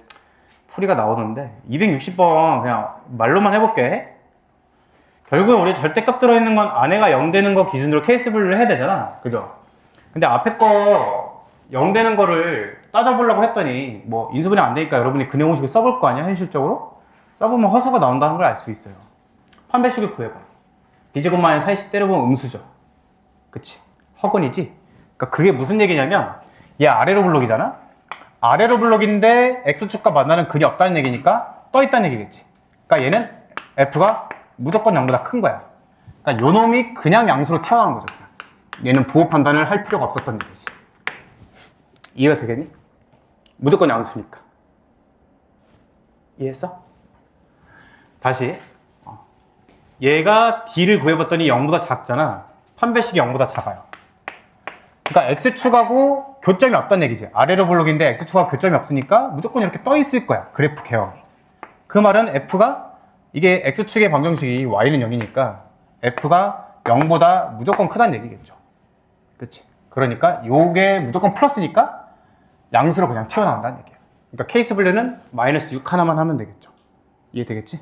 B: 풀이가 나오는데 260번 그냥 말로만 해볼게. 결국은 우리 절대값 들어있는 건 안에가 0 되는 거 기준으로 케이스 분류를 해야 되잖아. 그죠? 근데 앞에 거 0 되는 거를 따져보려고 했더니 뭐 인수분해 안 되니까 여러분이 근해 공식을 써볼 거 아니야, 현실적으로? 써보면 허수가 나온다는 걸 알 수 있어요. 판별식을 구해봐. B제곱만에 40 때려보면 음수죠. 그치? 허근이지? 그러니까 그게 무슨 얘기냐면 얘 아래로 블록이잖아? 아래로 블록인데 X축과 만나는 근이 없다는 얘기니까 떠있다는 얘기겠지. 그러니까 얘는 F가 무조건 0보다 큰 거야. 그러니까 요 놈이 그냥 양수로 튀어나오는 거죠. 얘는 부호 판단을 할 필요가 없었던 얘기지. 이해가 되겠니? 무조건 양수니까. 이해했어? 다시. 얘가 D를 구해봤더니 0보다 작잖아. 판별식이 0보다 작아요. 그러니까 X축하고 교점이 없다는 얘기지. 아래로 블록인데 X축하고 교점이 없으니까 무조건 이렇게 떠 있을 거야. 그래프 개형이. 그 말은 F가 이게 X축의 방정식이 Y는 0이니까 F가 0보다 무조건 크다는 얘기겠죠. 그치? 그러니까 요게 무조건 플러스니까 양수로 그냥 튀어나온다는 얘기야. 그러니까 케이스 분류는 마이너스 6 하나만 하면 되겠죠. 이해되겠지?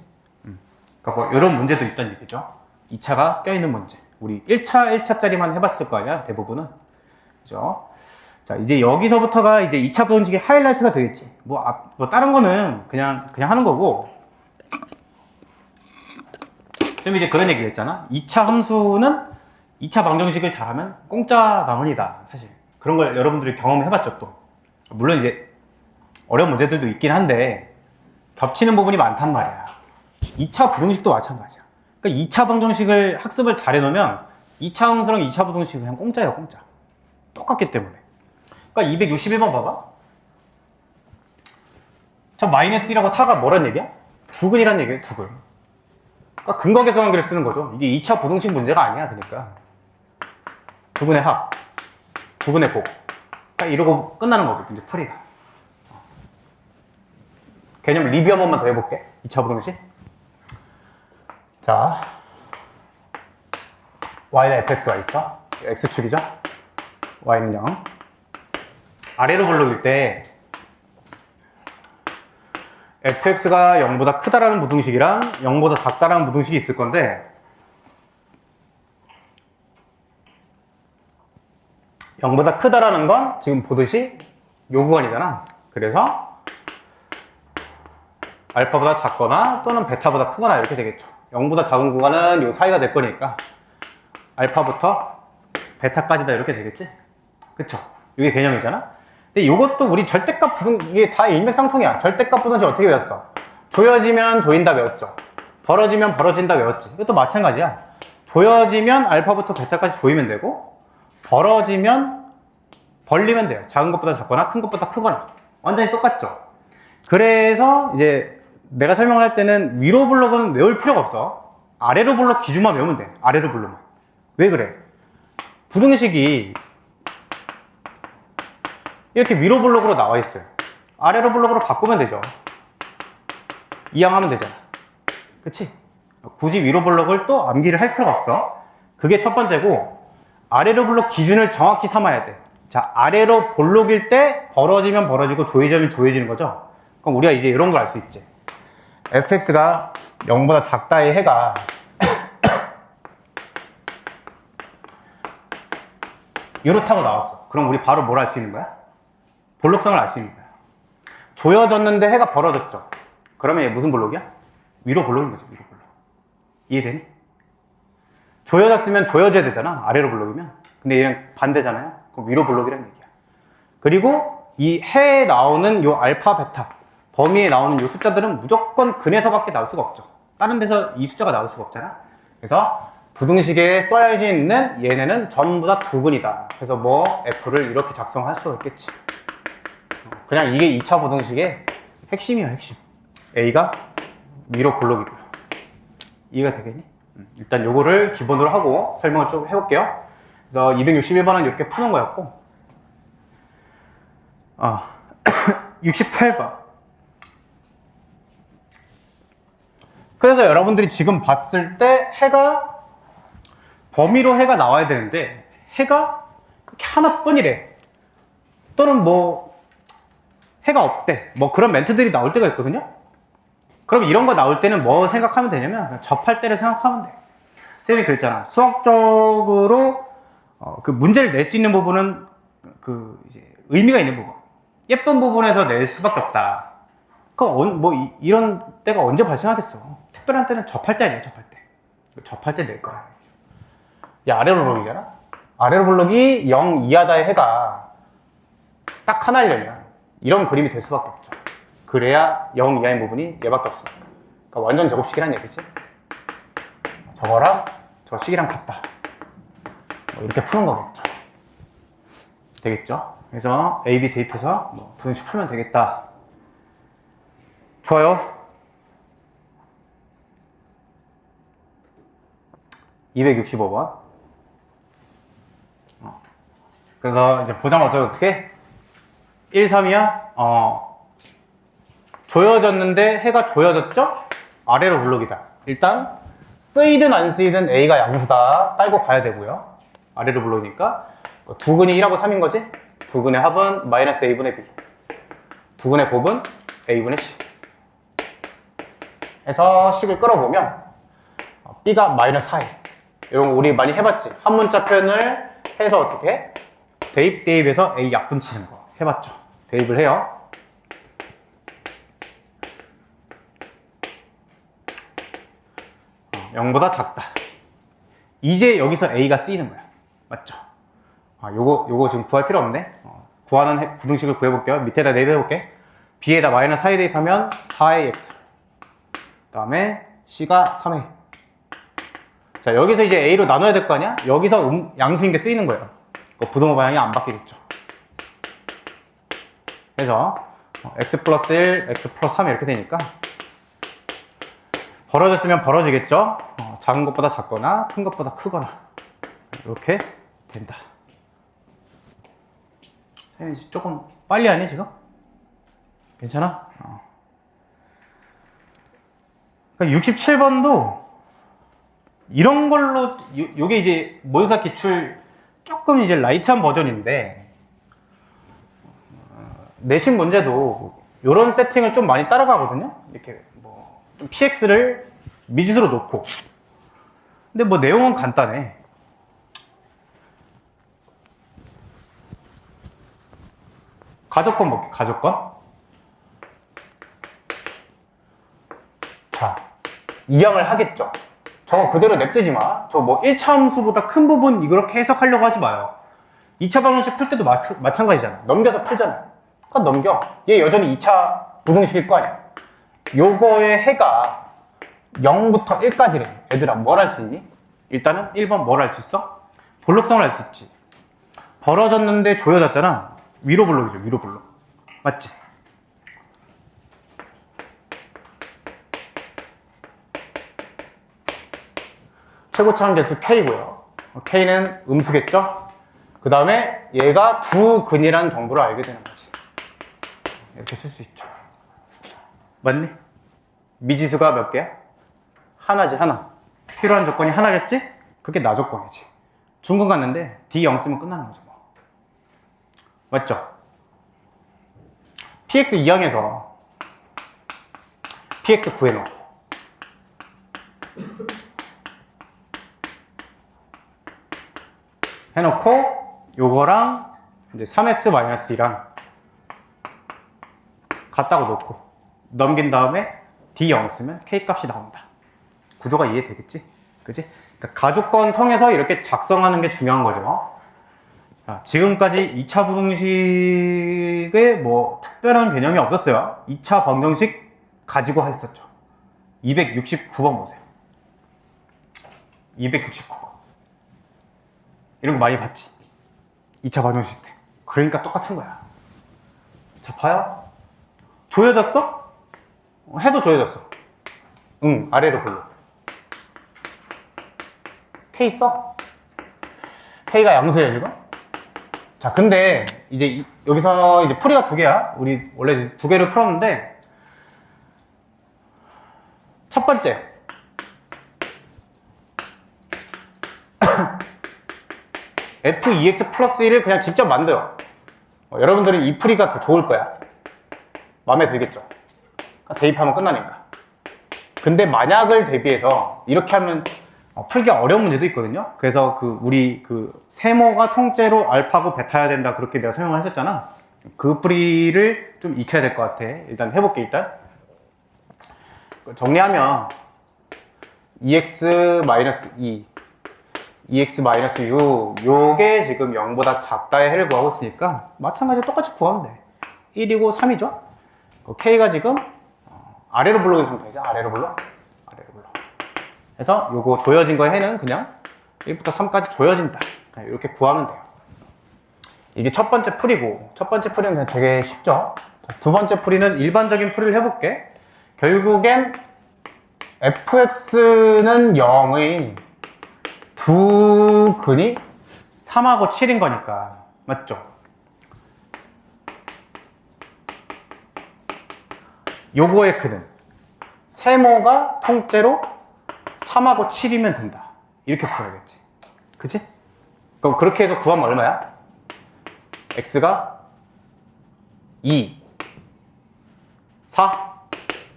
B: 그러니까 뭐 이런 문제도 있다는 얘기죠. 2차가 껴있는 문제. 우리 1차짜리만 해봤을 거 아니야, 대부분은. 그죠? 자, 이제 여기서부터가 이제 2차 부등식의 하이라이트가 되겠지. 뭐 다른 거는 그냥 하는 거고. 좀 이제 그런 얘기를 했잖아. 2차 함수는 2차 방정식을 잘하면 공짜 나문이다. 사실. 그런 걸 여러분들이 경험해봤죠, 또. 물론 이제 어려운 문제들도 있긴 한데, 겹치는 부분이 많단 말이야. 2차 부등식도 마찬가지야. 그러니까 2차 방정식을 학습을 잘 해놓으면 2차 함수랑 2차 부등식은 그냥 공짜예요, 공짜. 똑같기 때문에. 그러니까 261번 봐봐. 저 마이너스 1하고 4가 뭐란 얘기야? 두근이란 얘기예요, 두근. 그러니까 근거계수관계를 쓰는 거죠. 이게 2차 부등식 문제가 아니야, 그러니까. 두근의 합, 두근의 곱. 딱 이러고 끝나는 거죠, 이제 풀이가. 개념 리뷰 한 번만 더 해볼게. 2차 부등식. 자, y는 fx가 있어. x축이죠. y는 0. 아래로 불러올 때 fx가 0보다 크다라는 부등식이랑 0보다 작다라는 부등식이 있을 건데 0보다 크다라는 건 지금 보듯이 요 구간이잖아. 그래서 알파보다 작거나 또는 베타보다 크거나 이렇게 되겠죠. 0보다 작은 구간은 요 사이가 될 거니까 알파부터 베타까지다 이렇게 되겠지? 그쵸? 이게 개념이잖아? 근데 이것도 우리 절대값 이게 다 일맥상통이야. 절대값 부등식 어떻게 외웠어? 조여지면 조인다 외웠죠. 벌어지면 벌어진다 외웠지. 이것도 마찬가지야. 조여지면 알파부터 베타까지 조이면 되고 벌어지면 벌리면 돼요. 작은 것보다 작거나 큰 것보다 크거나. 완전히 똑같죠. 그래서 이제 내가 설명을 할 때는 위로 블록은 외울 필요가 없어. 아래로 블록 기준만 외우면 돼. 아래로 블록만. 왜 그래? 부등식이 이렇게 위로 블록으로 나와 있어요. 아래로 블록으로 바꾸면 되죠. 이항하면 되잖아. 그치? 굳이 위로 블록을 또 암기를 할 필요가 없어. 그게 첫 번째고, 아래로 블록 기준을 정확히 삼아야 돼. 자, 아래로 블록일 때 벌어지면 벌어지고 조여지면 조여지는 거죠. 그럼 우리가 이제 이런 걸 알 수 있지. fx가 0보다 작다의 해가 이렇다고 나왔어. 그럼 우리 바로 뭘 알 수 있는 거야? 볼록성을 알 수 있는 거야. 조여졌는데 해가 벌어졌죠. 그러면 얘 무슨 볼록이야? 위로 볼록인 거죠. 위로 볼록. 이해되니? 조여졌으면 조여져야 되잖아. 아래로 볼록이면. 근데 얘는 반대잖아요. 그럼 위로 볼록이라는 얘기야. 그리고 이 해에 나오는 요 알파, 베타 범위에 나오는 요 숫자들은 무조건 근에서밖에 나올 수가 없죠. 다른 데서 이 숫자가 나올 수가 없잖아. 그래서 부등식에 써야지 있는 얘네는 전부 다 두근이다. 그래서 뭐 F를 이렇게 작성할 수가 있겠지. 그냥 이게 2차 부등식의 핵심이야, 핵심. A가 위로 볼록이고요. 이해가 되겠니? 일단 요거를 기본으로 하고 설명을 좀 해볼게요. 그래서 261번은 이렇게 푸는 거였고 68번. 그래서 여러분들이 지금 봤을 때 해가 범위로 해가 나와야 되는데 해가 이렇게 하나뿐이래. 또는 뭐 해가 없대. 뭐 그런 멘트들이 나올 때가 있거든요. 그럼 이런 거 나올 때는 뭐 생각하면 되냐면 그냥 접할 때를 생각하면 돼. 선생님이 그랬잖아. 수학적으로 그 문제를 낼 수 있는 부분은 그 이제 의미가 있는 부분, 예쁜 부분에서 낼 수밖에 없다. 그럼 뭐 이런 때가 언제 발생하겠어? 특별한 때는 접할 때 아니야. 접할 때 낼 거야. 야, 아래로 블록이잖아. 아래로 블록이 0 이하다의 해가 딱 하나려면 이런 그림이 될 수밖에 없죠. 그래야 0 이하인 부분이 얘밖에 없으니까. 그러니까 완전 제곱식이란 얘기지. 저거랑 저 식이랑 같다. 뭐 이렇게 푸는 거겠죠. 되겠죠? 그래서 A, B 대입해서 뭐 부등식 풀면 되겠다. 좋아요. 265번. 그래서 이제 보자면 어떻게? 1, 3이야? 조여졌는데 해가 조여졌죠? 아래로 블록이다. 일단 쓰이든 안 쓰이든 A가 양수다 깔고 가야 되고요. 아래로 블록이니까 두근이 1하고 3인 거지? 두근의 합은 마이너스 A분의 B, 두근의 곱은 A분의 C 해서 식을 끌어보면 B가 마이너스 4에 이런 거 우리 많이 해봤지? 한 문자 표현을 해서 어떻게 해? 대입해서 A 약분 치는 거 해봤죠? 대입을 해요. (0보다) 작다. 이제 여기서 A가 쓰이는 거야. 맞죠? 요거 지금 구할 필요 없네. 구하는 부등식을 구해볼게요. 밑에다 대입해볼게. B에다 마이너스 4에 대입하면 4의 X. 그 다음에 C가 3회. 자, 여기서 이제 A로 나눠야 될 거 아니야? 여기서 양수인 게 쓰이는 거예요. 부등호 방향이 안 바뀌겠죠. 그래서 X 플러스 1, X 플러스 3 이렇게 되니까 벌어졌으면 벌어지겠죠. 작은 것보다 작거나 큰 것보다 크거나 이렇게 된다. 조금 빨리 하니 지금? 괜찮아? 그러니까 67번도 이런 걸로 요게 이제 모의고사 기출 조금 이제 라이트한 버전인데 내신 문제도 이런 세팅을 좀 많이 따라가거든요. 이렇게 뭐 좀 PX를 미지수로 놓고. 근데 뭐 내용은 간단해. 가족권 볼게. 가족권. 자, 이항을 하겠죠. 저거 그대로 냅두지 마. 저 뭐 1차 함수보다 큰 부분 이렇게 해석하려고 하지 마요. 2차 방정식 풀 때도 마찬가지잖아. 넘겨서 풀잖아. 그럼 넘겨. 얘 여전히 2차 부등식일 거 아니야. 요거의 해가 0부터 1까지래. 얘들아, 뭘 할 수 있니? 일단은 1번 뭘 할 수 있어? 볼록성을 할 수 있지. 벌어졌는데 조여졌잖아. 위로 볼록이죠. 위로 볼록. 맞지? 최고차항 개수 K고요. K는 음수겠죠? 그 다음에 얘가 두 근이라는 정보를 알게 되는 거지. 이렇게 쓸 수 있죠. 맞니? 미지수가 몇 개야? 하나지, 하나. 필요한 조건이 하나겠지? 그게 나 조건이지. 중근 갔는데 D0 쓰면 끝나는 거죠. 뭐. 맞죠? PX 2항에서 PX 구해놓고 해놓고 요거랑 이제 3x-2랑 같다고 놓고 넘긴 다음에 D0 쓰면 K 값이 나온다. 구조가 이해되겠지? 그치? 그러니까 가족권 통해서 이렇게 작성하는 게 중요한 거죠. 자, 지금까지 2차 부등식에 뭐 특별한 개념이 없었어요. 2차 방정식 가지고 했었죠. 269번 보세요. 269번. 이런 거 많이 봤지? 2차 방정식 때. 그러니까 똑같은 거야. 자, 봐요. 조여졌어? 해도 조여졌어. 응, 아래로 불러. K 써? K가 양수예요, 지금? 자, 근데 이제 여기서 이제 풀이가 두 개야. 우리 원래 두 개를 풀었는데 첫 번째 F2x 플러스 1을 그냥 직접 만들어. 여러분들은 이 풀이가 더 좋을 거야. 마음에 들겠죠? 그러니까 대입하면 끝나니까. 근데 만약을 대비해서 이렇게 하면 풀기 어려운 문제도 있거든요. 그래서 우리 세모가 통째로 알파고 베타여야 된다. 그렇게 내가 설명을 했었잖아. 그 풀이를 좀 익혀야 될 것 같아. 일단 해볼게, 일단. 정리하면 2x-2 2x-6 요게 지금 0보다 작다의 해를 구하고 있으니까 마찬가지로 똑같이 구하면 돼. 1이고 3이죠. K가 지금 아래로 불러오는 상태죠. 아래로 불러. 아래로 불러. 그래서 요거 조여진 거의 해는 그냥 1부터 3까지 조여진다. 그냥 이렇게 구하면 돼요. 이게 첫 번째 풀이고, 첫 번째 풀이는 그냥 되게 쉽죠. 두 번째 풀이는 일반적인 풀이를 해볼게. 결국엔 fx는 0의 두 근이 3하고 7인 거니까. 맞죠? 요거의 근은 세모가 통째로 3하고 7이면 된다. 이렇게 풀어야겠지. 그치? 그럼 그렇게 해서 구하면 얼마야? x가 2, 4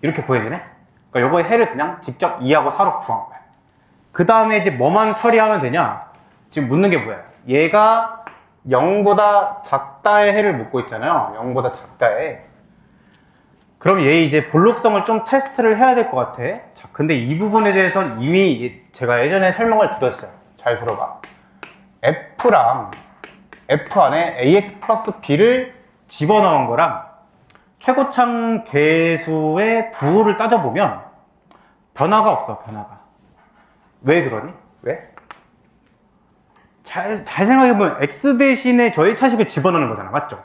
B: 이렇게 구해지네? 그러니까 요거의 해를 그냥 직접 2하고 4로 구한 거야. 그 다음에 이제 뭐만 처리하면 되냐? 지금 묻는 게 뭐야? 얘가 0보다 작다의 해를 묻고 있잖아요. 0보다 작다의. 그럼 얘 이제 볼록성을 좀 테스트를 해야 될 것 같아. 자, 근데 이 부분에 대해서는 이미 제가 예전에 설명을 드렸어요. 잘 들어봐. F랑 F 안에 AX 플러스 B를 집어넣은 거랑 최고창 계수의 부호를 따져보면 변화가 없어, 변화가. 왜 그러니? 왜? 잘 생각해보면 X 대신에 저 1차식을 집어넣는 거잖아. 맞죠?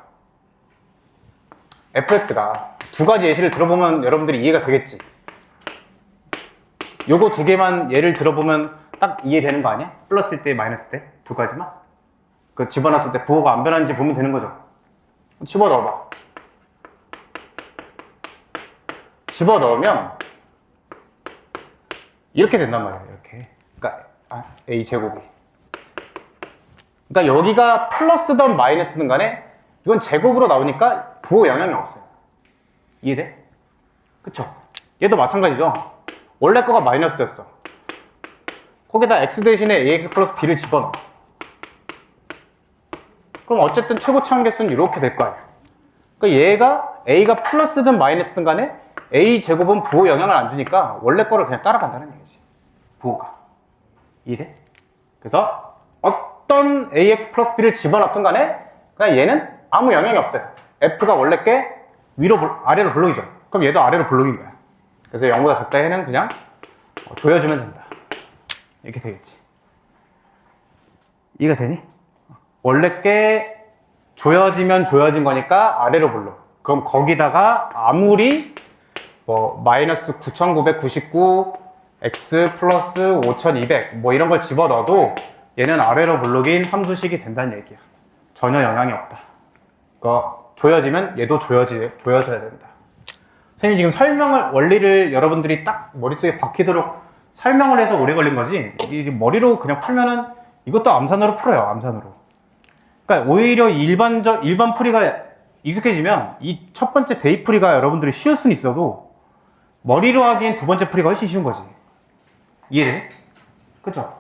B: fx가 두 가지 예시를 들어보면 여러분들이 이해가 되겠지. 요거 두 개만 예를 들어보면 딱 이해되는 거 아니야? 플러스일 때, 마이너스일 때 두 가지만? 그 집어넣었을 때 부호가 안 변하는지 보면 되는 거죠. 집어넣어봐. 집어넣으면 이렇게 된단 말이야. 이렇게. 그러니까 a 제곱이. 그러니까 여기가 플러스든 마이너스든 간에 이건 제곱으로 나오니까 부호 영향이 없어요. 이해돼? 그쵸? 얘도 마찬가지죠. 원래 거가 마이너스였어. 거기다 x 대신에 ax 플러스 b를 집어넣어. 그럼 어쨌든 최고 차함계수는 이렇게 될 거 아니야. 그러니까 얘가 a가 플러스든 마이너스든 간에 a 제곱은 부호 영향을 안 주니까 원래 거를 그냥 따라간다는 얘기지. 부호가. 이해돼? 그래서 어떤 ax 플러스 b를 집어넣든 간에 그냥 얘는 아무 영향이 없어요. f가 원래 게 아래로 블록이죠. 그럼 얘도 아래로 블록인 거야. 그래서 0보다 작다 해는 그냥 조여주면 된다. 이렇게 되겠지. 이해가 되니? 원래 게 조여지면 조여진 거니까 아래로 블록. 그럼 거기다가 아무리 뭐 마이너스 9999 x 플러스 5200 뭐 이런 걸 집어넣어도 얘는 아래로 블록인 함수식이 된다는 얘기야. 전혀 영향이 없다. 그러니까 조여지면 얘도 조여져야 된다. 선생님이 지금 원리를 여러분들이 딱 머릿속에 박히도록 설명을 해서 오래 걸린 거지, 이 머리로 그냥 풀면은 이것도 암산으로 풀어요. 암산으로. 그러니까 오히려 일반 풀이가 익숙해지면 이 첫 번째 대입 풀이가 여러분들이 쉬울 수는 있어도 머리로 하기엔 두 번째 풀이가 훨씬 쉬운 거지. 이해돼? 그쵸?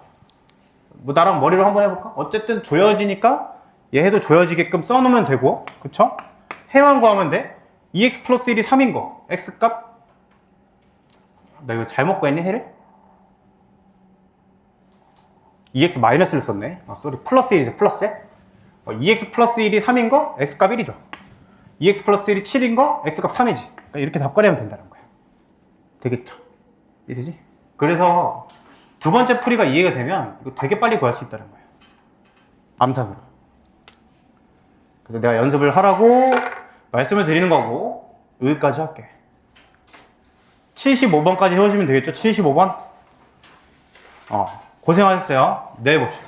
B: 뭐 나랑 머리로 한번 해볼까? 어쨌든 조여지니까 얘도 조여지게끔 써놓으면 되고, 그쵸? 해만 구하면 돼. 2x 플러스 1이 3인 거. x값? 나 이거 잘못 구했니, 해를? 2x 마이너스를 썼네. 쏘리. 플러스 1이죠, 플러스. 2x 플러스 1이 3인 거, x값 1이죠. 2x 플러스 1이 7인 거, x값 3이지. 그러니까 이렇게 답관하면 된다는 거야. 되겠죠? 이해되지? 그래서 두 번째 풀이가 이해가 되면 이거 되게 빨리 구할 수 있다는 거예요. 암산으로. 그래서 내가 연습을 하라고 말씀을 드리는 거고, 여기까지 할게. 75번까지 해오시면 되겠죠? 75번? 고생하셨어요. 내일 봅시다.